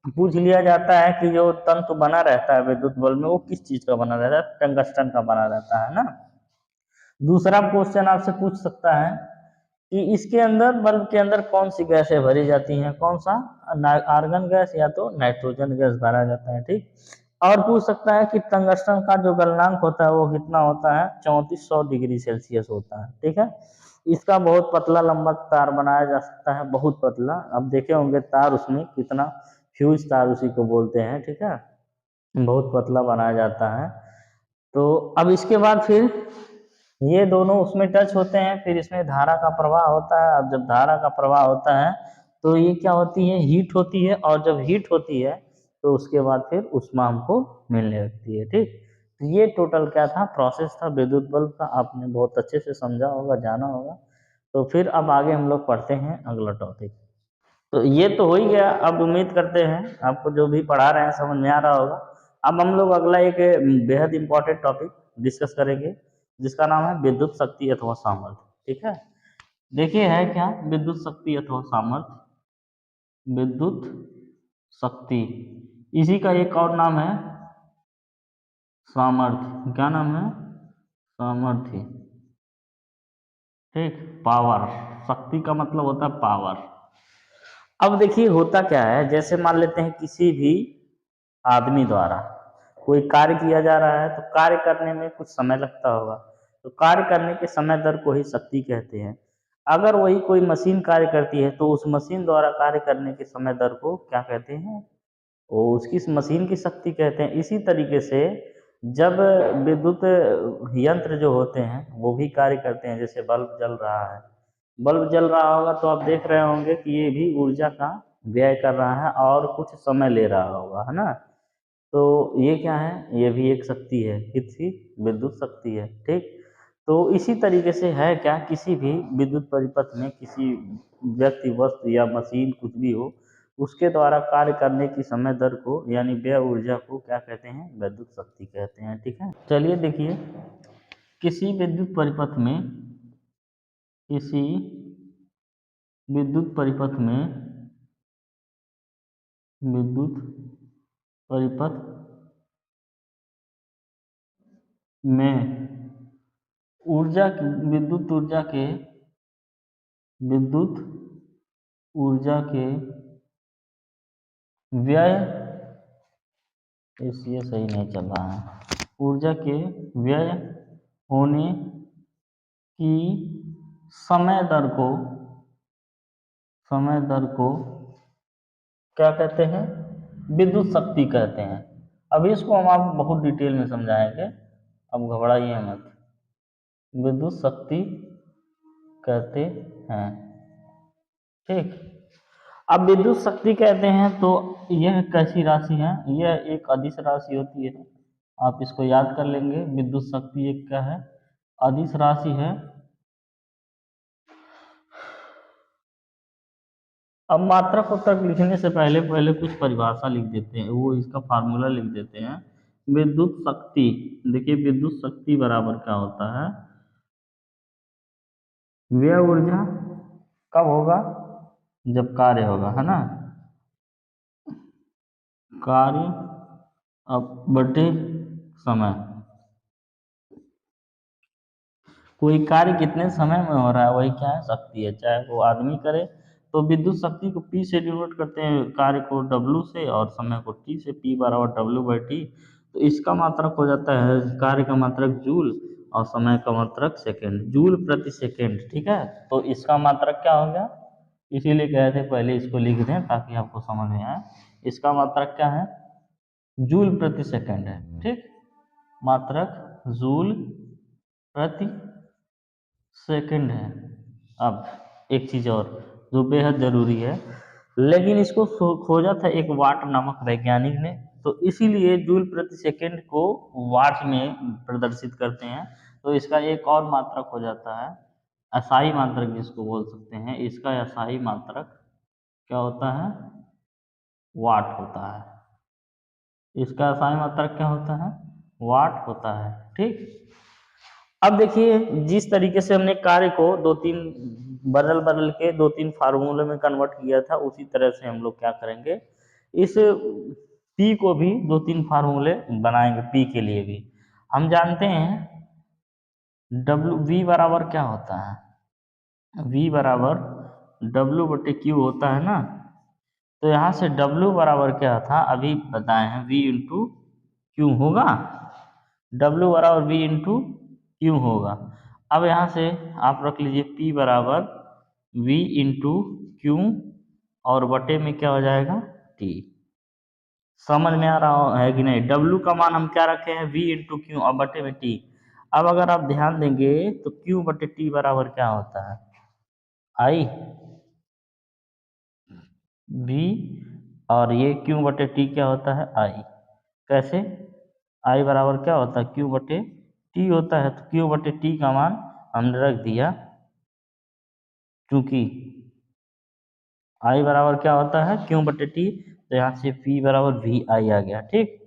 पूछ लिया जाता है कि जो तंतु बना रहता है विद्युत बल्ब में, वो किस चीज का बना रहता है, टंगस्टन का बना रहता है ना। दूसरा क्वेश्चन आपसे पूछ सकता है कि इसके अंदर, बल्ब के अंदर कौन सी गैसें भरी जाती हैं, कौन सा, आर्गन गैस या तो नाइट्रोजन गैस भरा जाता है, ठीक। और पूछ सकता है कि टंगस्टन का जो गलनांक होता है वो कितना होता है, 3400 डिग्री सेल्सियस होता है, ठीक है। इसका बहुत पतला लंबा तार बनाया जा सकता है, बहुत पतला। अब देखे होंगे तार, उसमें कितना फ्यूज तार उसी को बोलते हैं, ठीक है, बहुत पतला बनाया जाता है। तो अब इसके बाद फिर ये दोनों उसमें टच होते हैं, फिर इसमें धारा का प्रवाह होता है। अब जब धारा का प्रवाह होता है तो ये क्या होती है, हीट होती है, और जब हीट होती है तो उसके बाद फिर ऊष्मा हमको मिलने लगती है, ठीक। तो ये टोटल क्या था, प्रोसेस था विद्युत बल्ब का। आपने बहुत अच्छे से समझा होगा, जाना होगा। तो फिर अब आगे हम लोग पढ़ते हैं अगला टॉपिक। तो ये तो हो ही गया। अब उम्मीद करते हैं आपको जो भी पढ़ा रहे हैं समझ में आ रहा होगा। अब हम लोग अगला एक बेहद इंपॉर्टेंट टॉपिक डिस्कस करेंगे, जिसका नाम है विद्युत शक्ति अथवा सामर्थ्य। ठीक है, देखिए है क्या विद्युत शक्ति अथवा सामर्थ्य। विद्युत शक्ति, इसी का एक और नाम है सामर्थ्य। क्या नाम है? सामर्थ्य। ठीक, पावर। शक्ति का मतलब होता है पावर। अब देखिए होता क्या है, जैसे मान लेते हैं किसी भी आदमी द्वारा कोई कार्य किया जा रहा है, तो कार्य करने में कुछ समय लगता होगा, तो कार्य करने के समय दर को ही शक्ति कहते हैं। अगर वही कोई मशीन कार्य करती है, तो उस मशीन द्वारा कार्य करने के समय दर को क्या कहते हैं? वो उसकी मशीन की शक्ति कहते हैं। इसी तरीके से जब विद्युत यंत्र जो होते हैं वो भी कार्य करते हैं, जैसे बल्ब जल रहा है, बल्ब जल रहा होगा तो आप देख रहे होंगे कि ये भी ऊर्जा का व्यय कर रहा है और कुछ समय ले रहा होगा, है ना। तो ये क्या है? ये भी एक शक्ति है, किसकी? विद्युत शक्ति है। ठीक, तो इसी तरीके से है क्या, किसी भी विद्युत परिपथ में किसी व्यक्ति, वस्तु या मशीन कुछ भी हो, उसके द्वारा कार्य करने की समय दर को यानी व्यय ऊर्जा को क्या कहते हैं? विद्युत शक्ति कहते हैं। ठीक है, चलिए देखिए, किसी विद्युत परिपथ में, किसी विद्युत परिपथ में, विद्युत परिपथ में ऊर्जा की, विद्युत ऊर्जा के व्यय, इसलिए सही नहीं चल रहा है, ऊर्जा के व्यय होने की समय दर को, समय दर को क्या कहते हैं? विद्युत शक्ति कहते हैं। अब इसको हम आपको बहुत डिटेल में समझाएंगे, अब घबराइए मत। विद्युत शक्ति कहते हैं। ठीक, अब विद्युत शक्ति कहते हैं तो यह कैसी राशि है? यह एक अदिश राशि होती है। आप इसको याद कर लेंगे, विद्युत शक्ति एक क्या है? अदिश राशि है। अब मात्रा को तक लिखने से पहले पहले कुछ परिभाषा लिख देते हैं, वो इसका फार्मूला लिख देते हैं। विद्युत शक्ति, देखिए विद्युत शक्ति बराबर क्या होता है? व्यय ऊर्जा कब होगा? जब कार्य होगा, है ना। कार्य अब बटे समय, कोई कार्य कितने समय में हो रहा है वही क्या है? शक्ति है। चाहे वो आदमी करे, तो विद्युत शक्ति को P से डिनोट करते हैं, कार्य को W से और समय को T से, P बराबर W/T। तो इसका मात्रक हो जाता है, कार्य का मात्रक जूल और समय का मात्रक सेकेंड, जूल प्रति सेकेंड। ठीक है, तो इसका मात्रक क्या हो गया? इसीलिए कहे थे पहले इसको लिख दें ताकि आपको समझ में आए। इसका मात्रक क्या है? जूल प्रति सेकेंड है। ठीक, मात्रक जूल प्रति सेकंड है। अब एक चीज और जो बेहद जरूरी है, लेकिन इसको खोजा था एक वाट नामक वैज्ञानिक ने, तो इसीलिए जूल प्रति सेकंड को वाट में प्रदर्शित करते हैं। तो इसका एक और मात्रक हो जाता है असाई मात्रक, जिसको बोल सकते हैं। इसका असाई मात्रक क्या होता है? वाट होता है। इसका असाई मात्रक क्या होता है? वाट होता है। ठीक, अब देखिए जिस तरीके से हमने कार्य को दो तीन बदल बदल के दो तीन फार्मूले में कन्वर्ट किया था, उसी तरह से हम लोग क्या करेंगे, इस पी को भी दो तीन फार्मूले बनाएंगे। पी के लिए भी हम जानते हैं डब्ल्यू वी बराबर क्या होता है? वी बराबर डब्ल्यू बटे क्यू होता है ना। तो यहाँ से डब्ल्यू बराबर क्या था अभी बताए हैं? वी इंटू क्यू होगा। डब्ल्यू बराबर वी इंटू क्यू होगा। अब यहाँ से आप रख लीजिए P बराबर V इंटू क्यू और बटे में क्या हो जाएगा? T। समझ में आ रहा है कि नहीं? W का मान हम क्या रखे हैं? V इंटू क्यू और बटे में T। अब अगर आप ध्यान देंगे तो Q बटे T बराबर क्या होता है? I V और ये Q बटे T क्या होता है? I। कैसे? आई बराबर क्या होता है, क्यू बटे टी होता है। तो क्यू बटे टी का मान हमने रख दिया, क्योंकि आई बराबर क्या होता है, क्यू बटे टी, तो यहाँ से पी बराबर वी आई आ गया। ठीक,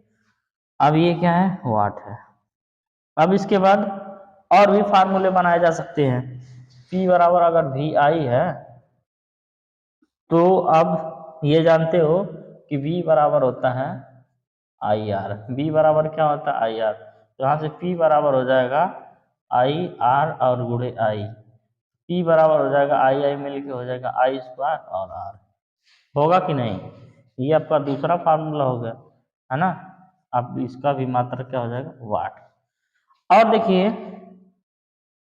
अब ये क्या है, वाट है। अब इसके बाद और भी फार्मूले बनाए जा सकते हैं। पी बराबर अगर वी आई है तो अब ये जानते हो कि V बराबर होता है आई आर। V बराबर क्या होता है, आई आर। तो यहाँ से P बराबर हो जाएगा आई आर और गुणे आई। P बराबर हो जाएगा आई आई मिलके हो जाएगा आई स्क्वायर और आर। होगा कि नहीं, ये आपका दूसरा फार्मूला हो गया, है ना। अब इसका भी मात्रा क्या हो जाएगा, वाट। और देखिए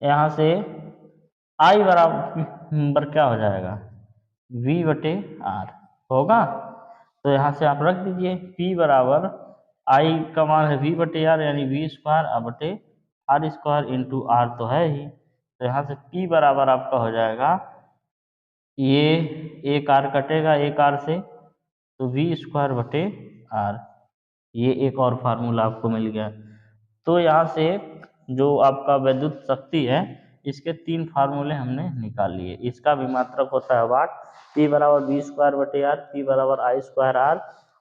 यहाँ से आई बराबर क्या हो जाएगा, V बटे आर होगा। तो यहाँ से आप रख दीजिए P बराबर आई का मान है V बटे आर, यानी V स्क्वायर बटे आर स्क्वायर इंटू आर तो है ही। तो यहाँ से P बराबर आपका हो जाएगा, ये एक आर कटेगा एक आर से, तो V स्क्वायर बटे आर। ये एक और फार्मूला आपको मिल गया। तो यहाँ से जो आपका वैद्युत शक्ति है, इसके 3 फार्मूले हमने निकाल लिए। इसका भी मात्रक होता है वाट। P बराबर V स्क्वायर बटे आर, P बराबर आई स्क्वायर आर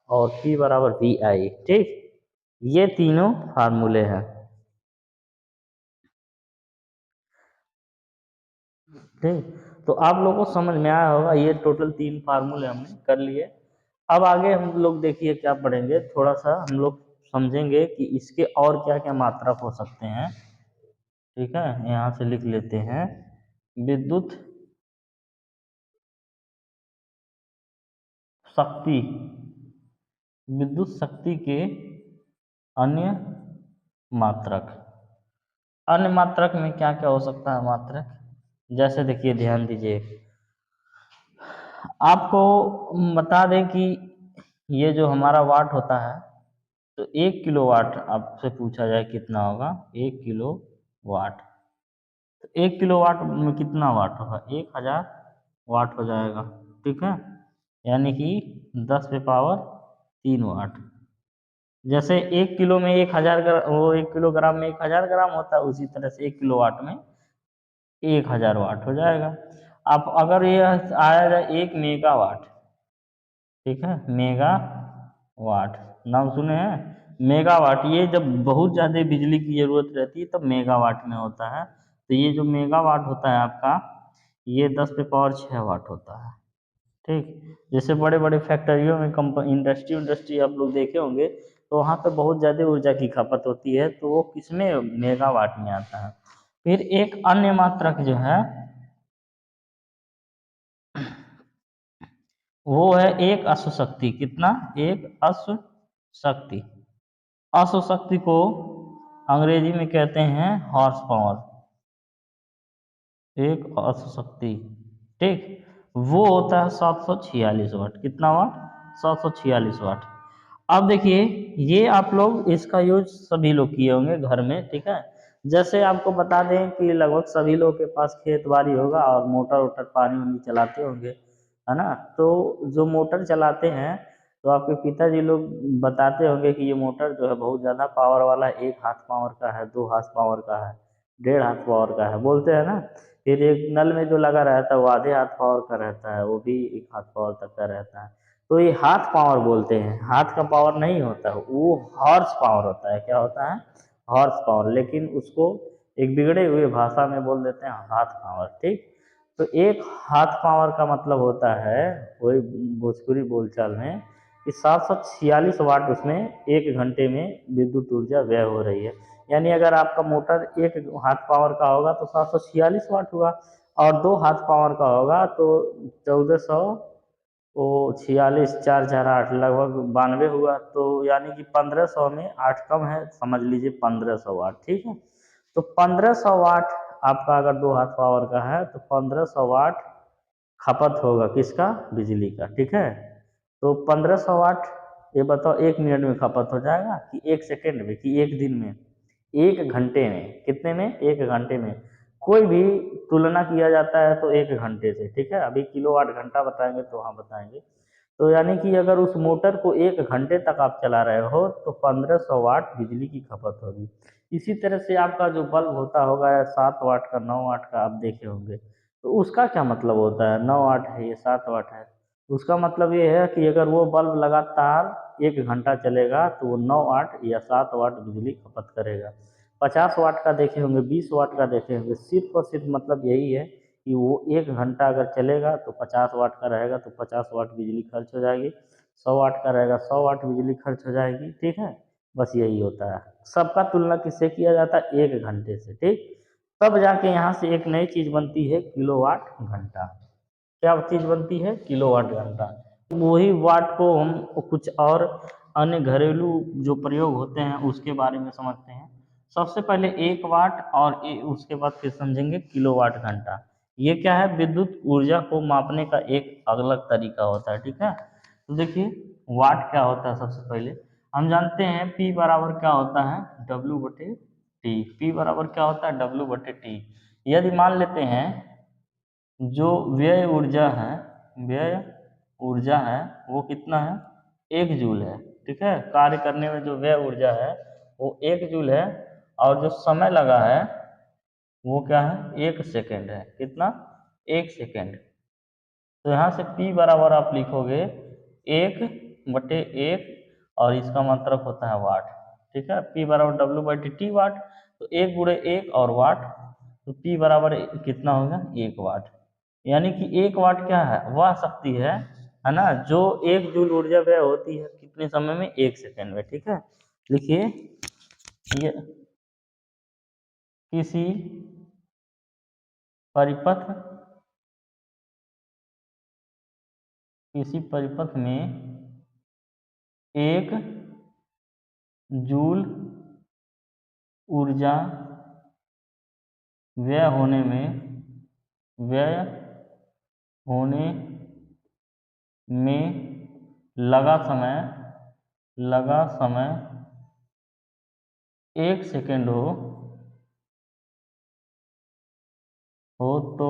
और P बराबर वी आई। ठीक, ये तीनों फार्मूले हैं। ठीक, तो आप लोगों को समझ में आया होगा, ये टोटल 3 फार्मूले हमने कर लिए। अब आगे हम लोग देखिए क्या पढ़ेंगे, थोड़ा सा हम लोग समझेंगे कि इसके और क्या क्या मात्रक हो सकते हैं। ठीक है, यहाँ से लिख लेते हैं, विद्युत शक्ति, विद्युत शक्ति के अन्य मात्रक। अन्य मात्रक में क्या क्या हो सकता है मात्रक, जैसे देखिए ध्यान दीजिए, आपको बता दें कि ये जो हमारा वाट होता है, तो 1 किलो वाट आपसे पूछा जाए कितना होगा, 1 किलो वाट। तो 1 किलो वाट में कितना वाट होगा, 1000 वाट हो जाएगा। ठीक है, यानी कि 10 पे पावर 3 वाट। जैसे 1 किलो में 1000 ग्राम, वो 1 किलोग्राम में 1000 ग्राम होता है, उसी तरह से 1 किलो वाट में 1000 वाट हो जाएगा। अब अगर ये आया जाए 1 मेगावाट, ठीक है, मेगा वाट, नाम सुने हैं, मेगावाट। ये जब बहुत ज़्यादा बिजली की ज़रूरत रहती है तब मेगावाट में होता है। तो ये जो मेगावाट होता है आपका, ये 10 पे पावर 6 वाट होता है। ठीक, जैसे बड़े बड़े फैक्ट्रियों में कंपनी इंडस्ट्री आप लोग देखे होंगे, तो वहाँ पे बहुत ज़्यादा ऊर्जा की खपत होती है, तो वो किसमें, मेगावाट में आता है। फिर एक अन्य मात्रक जो है वो है एक अश्व शक्ति। कितना, एक अश्व शक्ति। अश्व शक्ति को अंग्रेजी में कहते हैं हॉर्स पावर, एक अश्व शक्ति। ठीक, वो होता है 746 वाट। कितना वाट, 746 वाट। अब देखिए, ये आप लोग इसका यूज सभी लोग किए होंगे घर में। ठीक है, जैसे आपको बता दें कि लगभग सभी लोग के पास खेत बाड़ी होगा और मोटर वोटर पानी वानी चलाते होंगे, है ना। तो जो मोटर चलाते हैं, तो आपके पिताजी लोग बताते होंगे कि ये मोटर जो है बहुत ज़्यादा पावर वाला है, 1 हाथ पावर का है, 2 हाथ पावर का है, 1.5 हाथ पावर का है, बोलते हैं ना। फिर एक नल में जो लगा रहता है वो आधे हाथ पावर का रहता है, वो भी 1 हाथ पावर तक का रहता है। तो ये हाथ पावर बोलते हैं, हाथ का पावर नहीं होता है, वो हॉर्स पावर होता है। क्या होता है, हॉर्स पावर। लेकिन उसको एक बिगड़े हुए भाषा में बोल देते हैं हाथ पावर। ठीक, तो एक हाथ पावर का मतलब होता है, वही भोजपुरी बोलचाल में, कि 746 वाट उसमें 1 घंटे में विद्युत ऊर्जा व्यय हो रही है। यानी अगर आपका मोटर 1 हाथ पावर का होगा तो 746 वाट हुआ, और 2 हाथ पावर का होगा तो 1400, वो 46 4 4 8 लगभग 92 हुआ। तो यानी कि 1500 में 8 कम है, समझ लीजिए 1500 वाट। ठीक है, तो 1500 वाट आपका अगर 2 हाथ पावर का है तो 1500 वाट खपत होगा किसका, बिजली का। ठीक है, तो 1500 वाट, ये बताओ 1 मिनट में खपत हो जाएगा कि 1 सेकेंड में कि 1 दिन में, 1 घंटे में। कितने में, 1 घंटे में। कोई भी तुलना किया जाता है तो 1 घंटे से। ठीक है, अभी किलोवाट घंटा बताएंगे तो हाँ बताएंगे। तो यानी कि अगर उस मोटर को 1 घंटे तक आप चला रहे हो तो 1500 वाट बिजली की खपत होगी। इसी तरह से आपका जो बल्ब होता होगा 7 वाट का, 9 वाट का, आप देखे होंगे, तो उसका क्या मतलब होता है? 9 वाट है, ये 7 वाट है, उसका मतलब ये है कि अगर वो बल्ब लगातार 1 घंटा चलेगा तो वो 9 वाट या 7 वाट बिजली खपत करेगा। 50 वाट का देखे होंगे, 20 वाट का देखे होंगे, सिर्फ और सिर्फ मतलब यही है कि वो 1 घंटा अगर चलेगा तो 50 वाट का रहेगा तो 50 वाट बिजली खर्च हो जाएगी, 100 वाट का रहेगा 100 वाट बिजली खर्च हो जाएगी, ठीक है। बस यही होता है। सबका तुलना किससे किया जाता है? 1 घंटे से, ठीक। तब जाके यहाँ से एक नई चीज़ बनती है, किलोवाट घंटा। क्या चीज़ बनती है? किलोवाट घंटा। वही वाट को हम कुछ और अन्य घरेलू जो प्रयोग होते हैं उसके बारे में समझते हैं। सबसे पहले 1 वाट और उसके बाद फिर समझेंगे किलोवाट घंटा। ये क्या है? विद्युत ऊर्जा को मापने का एक अलग तरीका होता है, ठीक है। तो देखिए, वाट क्या होता है? सबसे पहले हम जानते हैं पी बराबर क्या होता है? डब्ल्यू बटे टी। पी बराबर क्या होता है? डब्ल्यू बटे टी। यदि मान लेते हैं जो व्यय ऊर्जा है, व्यय ऊर्जा है वो कितना है? 1 जूल है, ठीक है। कार्य करने में जो व्यय ऊर्जा है वो 1 जूल है, और जो समय लगा है वो क्या है? 1 सेकेंड है। कितना? 1 सेकेंड। तो यहाँ से P बराबर आप लिखोगे 1/1, और इसका मात्रक होता है वाट, ठीक है। P बराबर W/T वाट, तो 1 × 1 और वाट, तो P बराबर कितना होगा? 1 वाट। यानी कि 1 वाट क्या है? वह शक्ति है ना, जो 1 जूल ऊर्जा व्यय होती है कितने समय में? 1 सेकेंड में, ठीक है। लिखिए, ये किसी परिपथ में 1 जूल ऊर्जा व्यय होने में लगा समय 1 सेकेंड हो तो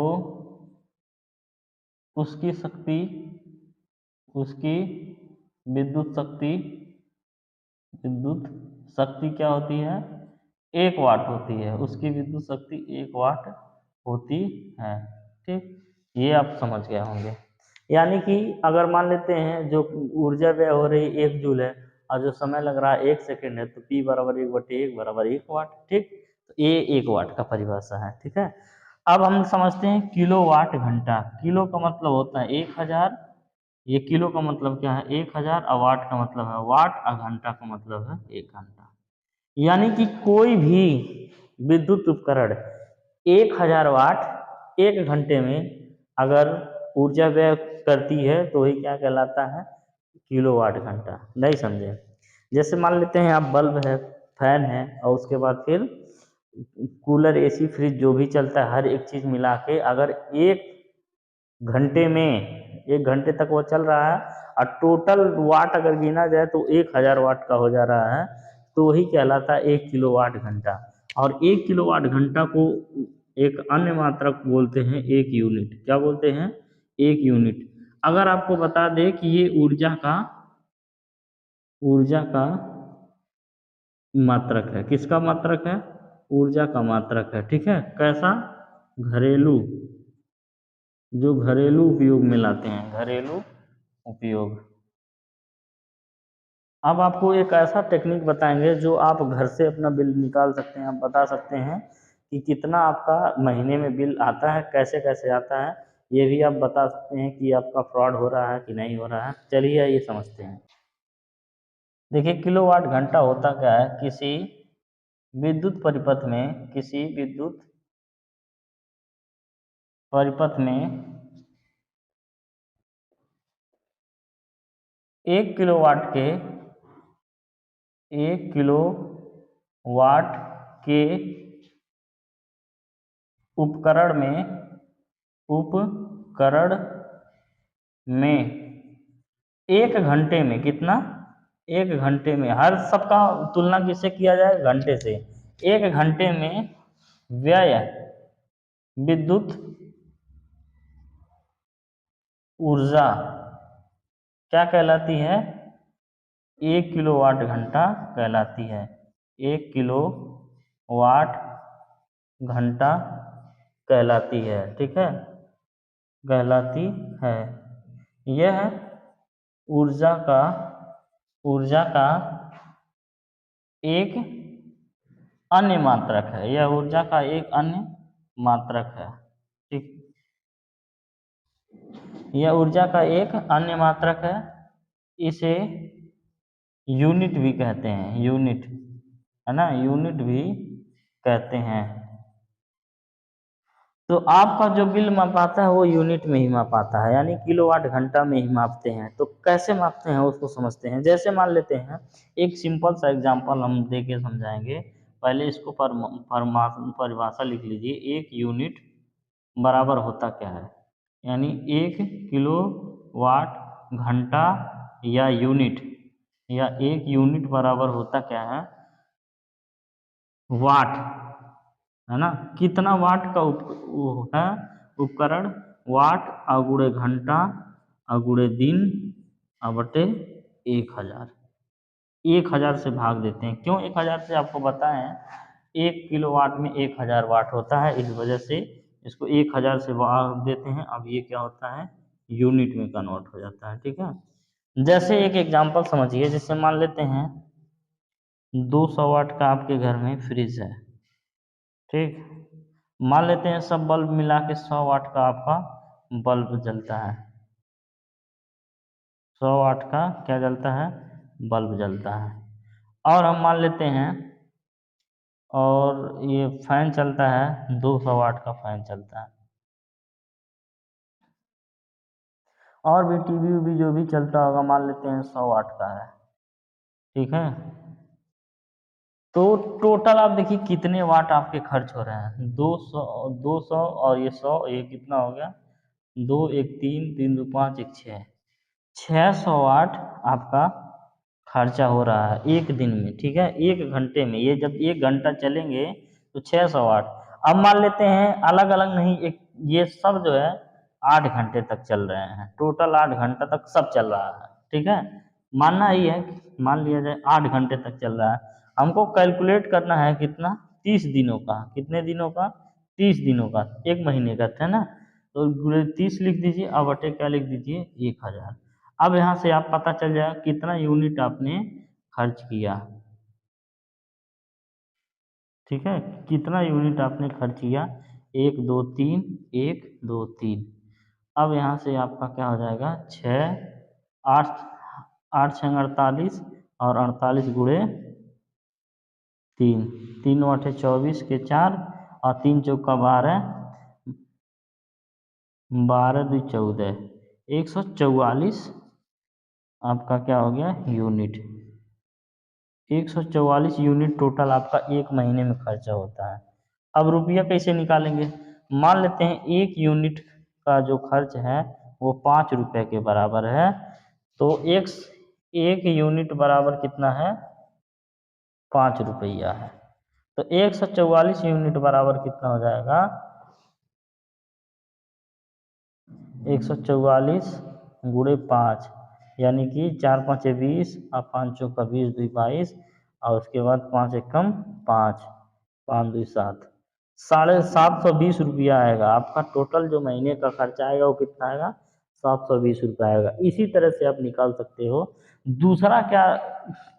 उसकी शक्ति, उसकी विद्युत शक्ति क्या होती है? 1 वाट होती है। उसकी विद्युत शक्ति 1 वाट होती है, ठीक। ये आप समझ गए होंगे। यानी कि अगर मान लेते हैं जो ऊर्जा व्यय हो रही 1 जूल है और जो समय लग रहा है 1 सेकेंड है, तो P बराबर 1/1 बराबर 1 वाट, ठीक। तो ये 1 वाट का परिभाषा है, ठीक है। अब हम समझते हैं किलोवाट घंटा। किलो का मतलब होता है 1000, ये किलो का मतलब क्या है? 1000, और वाट का मतलब है वाट, और घंटा का मतलब है 1 घंटा। यानी कि कोई भी विद्युत उपकरण 1000 वाट 1 घंटे में अगर ऊर्जा व्यय करती है तो वही क्या कहलाता है? किलोवाट घंटा। नहीं समझे? जैसे मान लेते हैं आप, बल्ब है, फैन है, और उसके बाद फिर कूलर, एसी, फ्रिज, जो भी चलता है हर एक चीज़ मिला के अगर 1 घंटे तक वो चल रहा है और टोटल वाट अगर गिना जाए तो 1000 वाट का हो जा रहा है, तो वही कहलाता है 1 किलोवाट घंटा। और 1 किलोवाट घंटा को एक अन्य मात्रक बोलते हैं 1 यूनिट। क्या बोलते हैं? 1 यूनिट। अगर आपको बता दें कि ये ऊर्जा का मात्रक है। किसका मात्रक है? ऊर्जा का मात्रक है, ठीक है। कैसा? घरेलू, जो घरेलू उपयोग में लाते हैं, घरेलू उपयोग। अब आपको एक ऐसा टेक्निक बताएंगे जो आप घर से अपना बिल निकाल सकते हैं। आप बता सकते हैं कि कितना आपका महीने में बिल आता है, कैसे कैसे आता है। ये भी आप बता सकते हैं कि आपका फ्रॉड हो रहा है कि नहीं हो रहा है। चलिए ये समझते हैं। देखिए, किलोवाट घंटा होता क्या है? किसी विद्युत परिपथ में 1 किलोवाट के उपकरण में 1 घंटे में कितना? 1 घंटे में, हर सबका तुलना किससे किया जाए? घंटे से। 1 घंटे में व्यय विद्युत ऊर्जा क्या कहलाती है? 1 किलोवाट घंटा कहलाती है। 1 किलोवाट घंटा कहलाती है, ठीक है, कहलाती है। यह ऊर्जा का ऊर्जा का एक अन्य मात्रक है। यह ऊर्जा का एक अन्य मात्रक है, ठीक। यह ऊर्जा का एक अन्य मात्रक है। इसे यूनिट भी कहते हैं, यूनिट, है ना, यूनिट भी कहते हैं। तो आपका जो बिल मापाता है वो यूनिट में ही मापाता है, यानी किलोवाट घंटा में ही मापते हैं। तो कैसे मापते हैं उसको समझते हैं। जैसे मान लेते हैं, एक सिंपल सा एग्जांपल हम दे के समझाएंगे। पहले इसको परिभाषा लिख लीजिए। एक यूनिट बराबर होता क्या है, यानी 1 किलोवाट घंटा या यूनिट, या 1 यूनिट बराबर होता क्या है, वाट, है ना। कितना वाट का वो है उपकरण, वाट अगुणे घंटा अगुणे दिन बटे 1000। 1000 से भाग देते हैं। क्यों 1000 से, आपको बताएं, 1 किलोवाट में 1000 वाट होता है, इस वजह से इसको 1000 से भाग देते हैं। अब ये क्या होता है, यूनिट में कन्वर्ट हो जाता है, ठीक है। जैसे एक एग्जांपल समझिए, जैसे मान लेते हैं 200 वाट का आपके घर में फ्रिज है, ठीक। मान लेते हैं सब बल्ब मिला के 100 वाट का आपका बल्ब जलता है। 100 वाट का क्या जलता है, बल्ब जलता है। और हम मान लेते हैं, और ये फैन चलता है, 200 वाट का फैन चलता है। और भी टीवी भी जो भी चलता होगा, मान लेते हैं 100 वाट का है, ठीक है। तो टोटल आप देखिए कितने वाट आपके खर्च हो रहे हैं। 200 और ये 100, ये कितना हो गया, 2 1 3 3 2 5 1 6, 600 वाट आपका खर्चा हो रहा है एक दिन में, ठीक है, 1 घंटे में। ये जब 1 घंटा चलेंगे तो 600 वाट। अब मान लेते हैं अलग अलग नहीं, एक ये सब जो है 8 घंटे तक चल रहे हैं, टोटल 8 घंटा तक सब चल रहा है, ठीक है। मानना ही है, मान लिया जाए 8 घंटे तक चल रहा है। हमको कैलकुलेट करना है कितना, 30 दिनों का। कितने दिनों का, 30 दिनों का, 1 महीने का, है ना। तो 30 लिख दीजिए, अब बटे क्या लिख दीजिए, 1000। अब यहाँ से आप पता चल जाएगा कितना यूनिट आपने खर्च किया, ठीक है, कितना यूनिट आपने खर्च किया, 1 2 3 1 2 3। अब यहाँ से आपका क्या हो जाएगा, 6 8 8 6 48, और 48 गुणे 3, 3 8 24 के 4, और 3 चौका 12, 12 2 14, 144 आपका क्या हो गया, यूनिट। 144 यूनिट टोटल आपका 1 महीने में खर्चा होता है। अब रुपया कैसे निकालेंगे। मान लेते हैं 1 यूनिट का जो खर्च है वो 5 रुपये के बराबर है। तो एक यूनिट बराबर कितना है, 5 रुपया है। तो 144 यूनिट बराबर कितना हो जाएगा, 144 गुणे 5, यानी कि 4 5 20, और 5 चौका 20 2 22, और उसके बाद 5 एकम 5, 5 2 7, 720 रुपया आएगा आपका। टोटल जो महीने का खर्चा आएगा वो कितना आएगा, 720 रुपया आएगा। इसी तरह से आप निकाल सकते हो। दूसरा क्या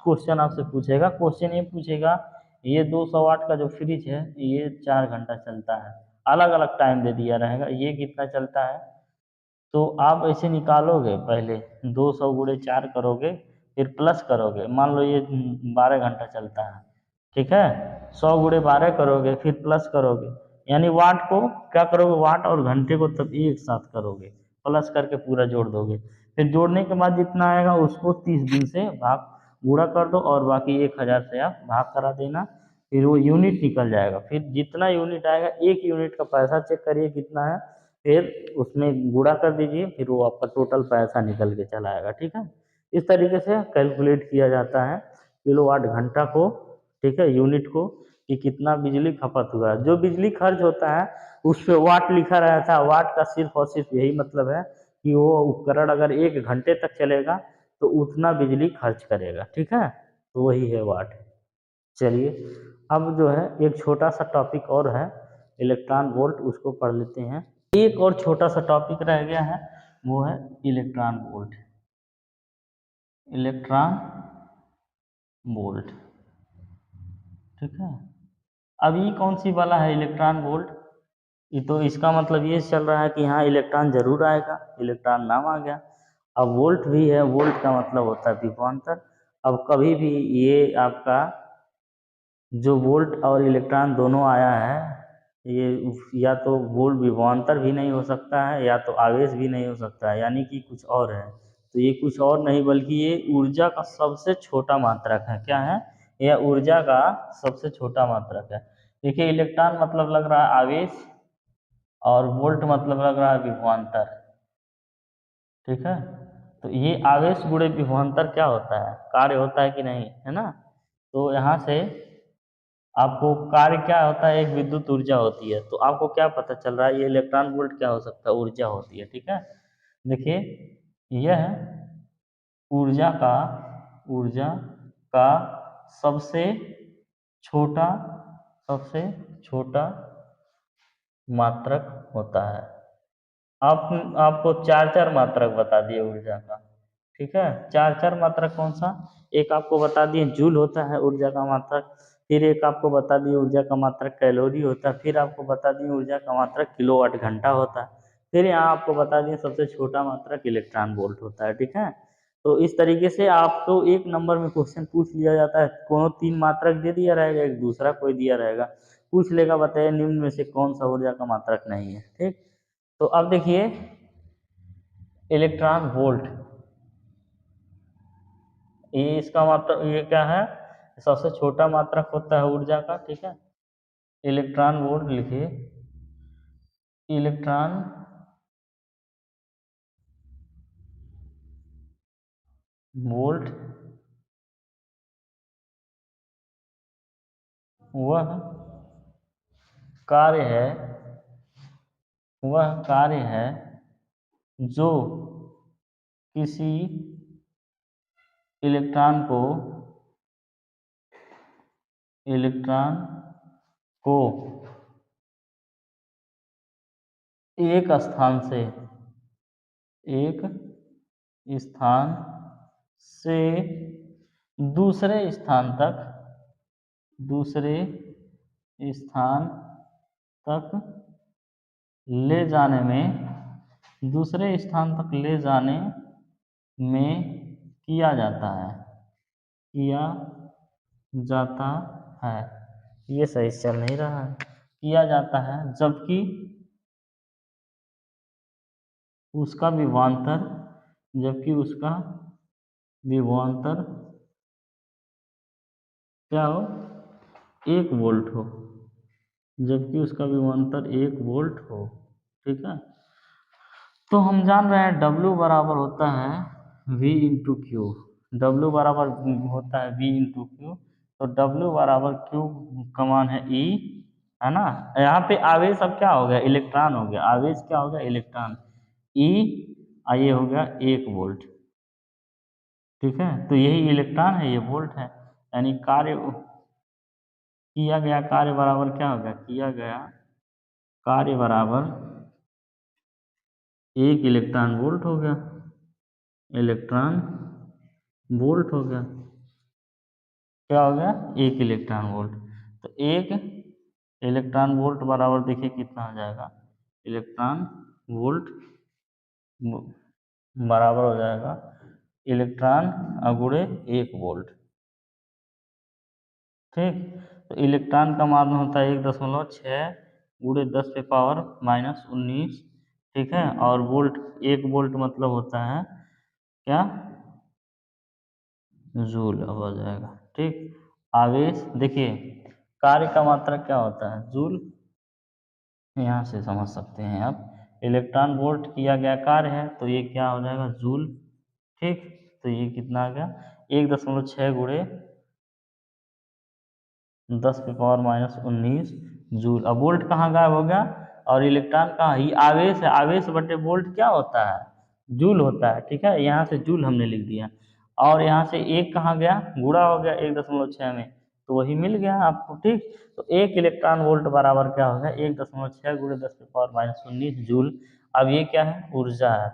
क्वेश्चन आपसे पूछेगा, क्वेश्चन ये पूछेगा, ये 200 वाट का जो फ्रिज है ये 4 घंटा चलता है, अलग अलग टाइम दे दिया रहेगा, ये कितना चलता है। तो आप ऐसे निकालोगे, पहले 200 गुणे 4 करोगे, फिर प्लस करोगे। मान लो ये 12 घंटा चलता है, ठीक है। 100 गुणे 12 करोगे, फिर प्लस करोगे, यानी वाट को क्या करोगे, वाट और घंटे को तब एक साथ करोगे, प्लस करके पूरा जोड़ दोगे। फिर जोड़ने के बाद जितना आएगा उसको 30 दिन से भाग गुणा कर दो, और बाकी 1000 से आप भाग करा देना, फिर वो यूनिट निकल जाएगा। फिर जितना यूनिट आएगा, 1 यूनिट का पैसा चेक करिए कितना है, फिर उसमें गुणा कर दीजिए, फिर वो आपका टोटल पैसा निकल के चला आएगा, ठीक है। इस तरीके से कैलकुलेट किया जाता है किलोवाट घंटा को, ठीक है, यूनिट को, कि कितना बिजली खपत हुआ है। जो बिजली खर्च होता है उस पर वाट लिखा रहता है, वाट का सिर्फ और सिर्फ यही मतलब है कि वो उपकरण अगर 1 घंटे तक चलेगा तो उतना बिजली खर्च करेगा, ठीक है, तो वही है वाट। चलिए अब जो है एक छोटा सा टॉपिक और है इलेक्ट्रॉन वोल्ट, उसको पढ़ लेते हैं। एक और छोटा सा टॉपिक रह गया है, वो है इलेक्ट्रॉन वोल्ट। इलेक्ट्रॉन वोल्ट, ठीक है। अब ये कौन सी वाला है इलेक्ट्रॉन वोल्ट? ये तो इसका मतलब ये चल रहा है कि हाँ इलेक्ट्रॉन जरूर आएगा, इलेक्ट्रॉन नाम आ गया। अब वोल्ट भी है, वोल्ट का मतलब होता है विभवांतर। अब कभी भी ये आपका जो वोल्ट और इलेक्ट्रॉन दोनों आया है, ये या तो वोल्ट विभवांतर भी नहीं हो सकता है या तो आवेश भी नहीं हो सकता है, यानी कि कुछ और है। तो ये कुछ और नहीं बल्कि ये ऊर्जा का सबसे छोटा मात्रक है। क्या है? यह ऊर्जा का सबसे छोटा मात्रक है। देखिए इलेक्ट्रॉन मतलब लग रहा है आवेश और वोल्ट मतलब लग रहा है विभवांतर, ठीक है। तो ये आवेश गुणे विभवांतर क्या होता है, कार्य होता है कि नहीं, है ना। तो यहाँ से आपको कार्य क्या होता है, एक विद्युत ऊर्जा होती है। तो आपको क्या पता चल रहा है, ये इलेक्ट्रॉन वोल्ट क्या हो सकता है, ऊर्जा होती है, ठीक है। देखिए यह ऊर्जा का सबसे छोटा सबसे छोटा मात्रक होता है। आपको चार चार मात्रक बता दिए ऊर्जा का, ठीक है। चार चार मात्रक कौन सा? एक आपको बता दिए जूल होता है ऊर्जा का मात्रक, फिर एक आपको बता दिए ऊर्जा का मात्रक कैलोरी होता है, फिर आपको बता दिए ऊर्जा का मात्रक किलोवाट घंटा होता है, फिर यहाँ आपको बता दिए सबसे छोटा मात्रक इलेक्ट्रॉन वोल्ट होता है, ठीक है। तो इस तरीके से आपको एक नंबर में क्वेश्चन पूछ लिया जाता है, कोनो तीन मात्रक दे दिया रहेगा, एक दूसरा कोई दिया रहेगा, पूछ लेगा बताइए निम्न में से कौन सा ऊर्जा का मात्रक नहीं है, ठीक। तो अब देखिए इलेक्ट्रॉन वोल्ट, ये इसका मात्रक ये क्या है, सबसे छोटा मात्रक होता है ऊर्जा का, ठीक है। इलेक्ट्रॉन वोल्ट लिखिए, इलेक्ट्रॉन वोल्ट वह कार्य है वह कार्य है जो किसी इलेक्ट्रॉन को इलेक्ट्रॉन को एक स्थान से दूसरे स्थान तक दूसरे स्थान तक ले जाने में दूसरे स्थान तक ले जाने में किया जाता है किया जाता है ये सही से चल नहीं रहा है, किया जाता है जबकि उसका विभवांतर जबकि उसका विभवांतर क्या हो, 1 वोल्ट हो, जबकि उसका विभवांतर 1 वोल्ट हो, ठीक है। तो हम जान रहे हैं W बराबर होता है V इंटू क्यू, डब्ल्यू बराबर होता है V इंटू क्यू। तो W बराबर क्यू का मान है E, है ना। यहाँ पे आवेश अब क्या हो गया, इलेक्ट्रॉन हो गया, आवेश क्या हो गया, इलेक्ट्रॉन, E ये हो गया 1 वोल्ट, ठीक है। तो यही इलेक्ट्रॉन है, ये वोल्ट है, यानी कार्य किया गया कार्य बराबर क्या हो गया, किया गया कार्य बराबर 1 इलेक्ट्रॉन वोल्ट हो गया, इलेक्ट्रॉन वोल्ट हो गया, क्या हो गया, 1 इलेक्ट्रॉन वोल्ट। तो 1 इलेक्ट्रॉन वोल्ट बराबर देखिए कितना हो जाएगा, इलेक्ट्रॉन वोल्ट बराबर हो जाएगा इलेक्ट्रॉन गुणे 1 वोल्ट, ठीक। तो इलेक्ट्रॉन का मान होता है 1.6 गुणे 10 पे पावर -19, ठीक है। और वोल्ट 1 वोल्ट मतलब होता है क्या, जूल अब हो जाएगा, ठीक। आवेश देखिए कार्य का मात्रक क्या होता है, जूल, यहाँ से समझ सकते हैं आप। इलेक्ट्रॉन वोल्ट किया गया कार्य है तो ये क्या हो जाएगा, जूल, ठीक। तो ये कितना आ गया, 1.6 गुणे 10 पे पावर -19 जूल। अब वोल्ट कहाँ गायब हो गया और इलेक्ट्रॉन कहाँ, ये आवेश है, आवेश बटे वोल्ट क्या होता है, जूल होता है, ठीक है, यहाँ से जूल हमने लिख दिया। और यहाँ से एक कहाँ गया, गुणा हो गया 1.6 में, तो वही मिल गया आपको, ठीक। तो 1 इलेक्ट्रॉन वोल्ट बराबर क्या होगा, 1.6 गुणे 10⁻19 जूल। अब ये क्या है, ऊर्जा है,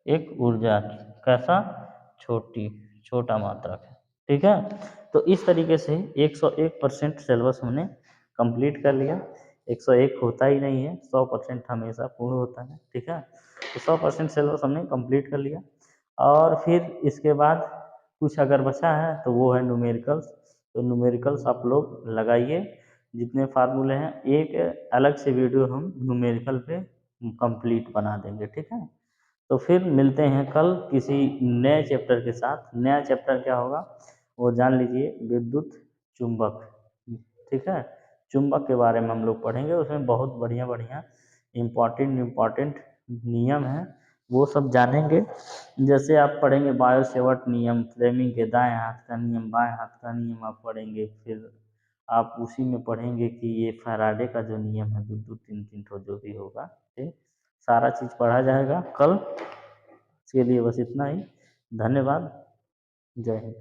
एक ऊर्जा, कैसा, छोटी, छोटा मात्रक है, ठीक है। तो इस तरीके से 101% सिलेबस हमने कंप्लीट कर लिया। 101 होता ही नहीं है, 100% हमेशा पूर्ण होता है, ठीक है। तो 100% सिलेबस हमने कंप्लीट कर लिया। और फिर इसके बाद कुछ अगर बचा है तो वो है न्यूमेरिकल्स। तो न्यूमेरिकल्स आप लोग लगाइए, जितने फार्मूले हैं, एक अलग से वीडियो हम न्यूमेरिकल पे कंप्लीट बना देंगे, ठीक है। तो फिर मिलते हैं कल किसी नए चैप्टर के साथ। नया चैप्टर क्या होगा वो जान लीजिए, विद्युत चुंबक, ठीक है। चुंबक के बारे में हम लोग पढ़ेंगे, उसमें बहुत बढ़िया बढ़िया इम्पॉर्टेंट नियम हैं, वो सब जानेंगे। जैसे आप पढ़ेंगे बायो सेवर्ट नियम, फ्लेमिंग के दाएं हाथ का नियम, बाएं हाथ का नियम आप पढ़ेंगे। फिर आप उसी में पढ़ेंगे कि ये फैराडे का जो नियम है, दो दो तीन तीन ठो जो भी होगा, ठीक, सारा चीज़ पढ़ा जाएगा कल। इसके लिए बस इतना ही। धन्यवाद। जय हिंद।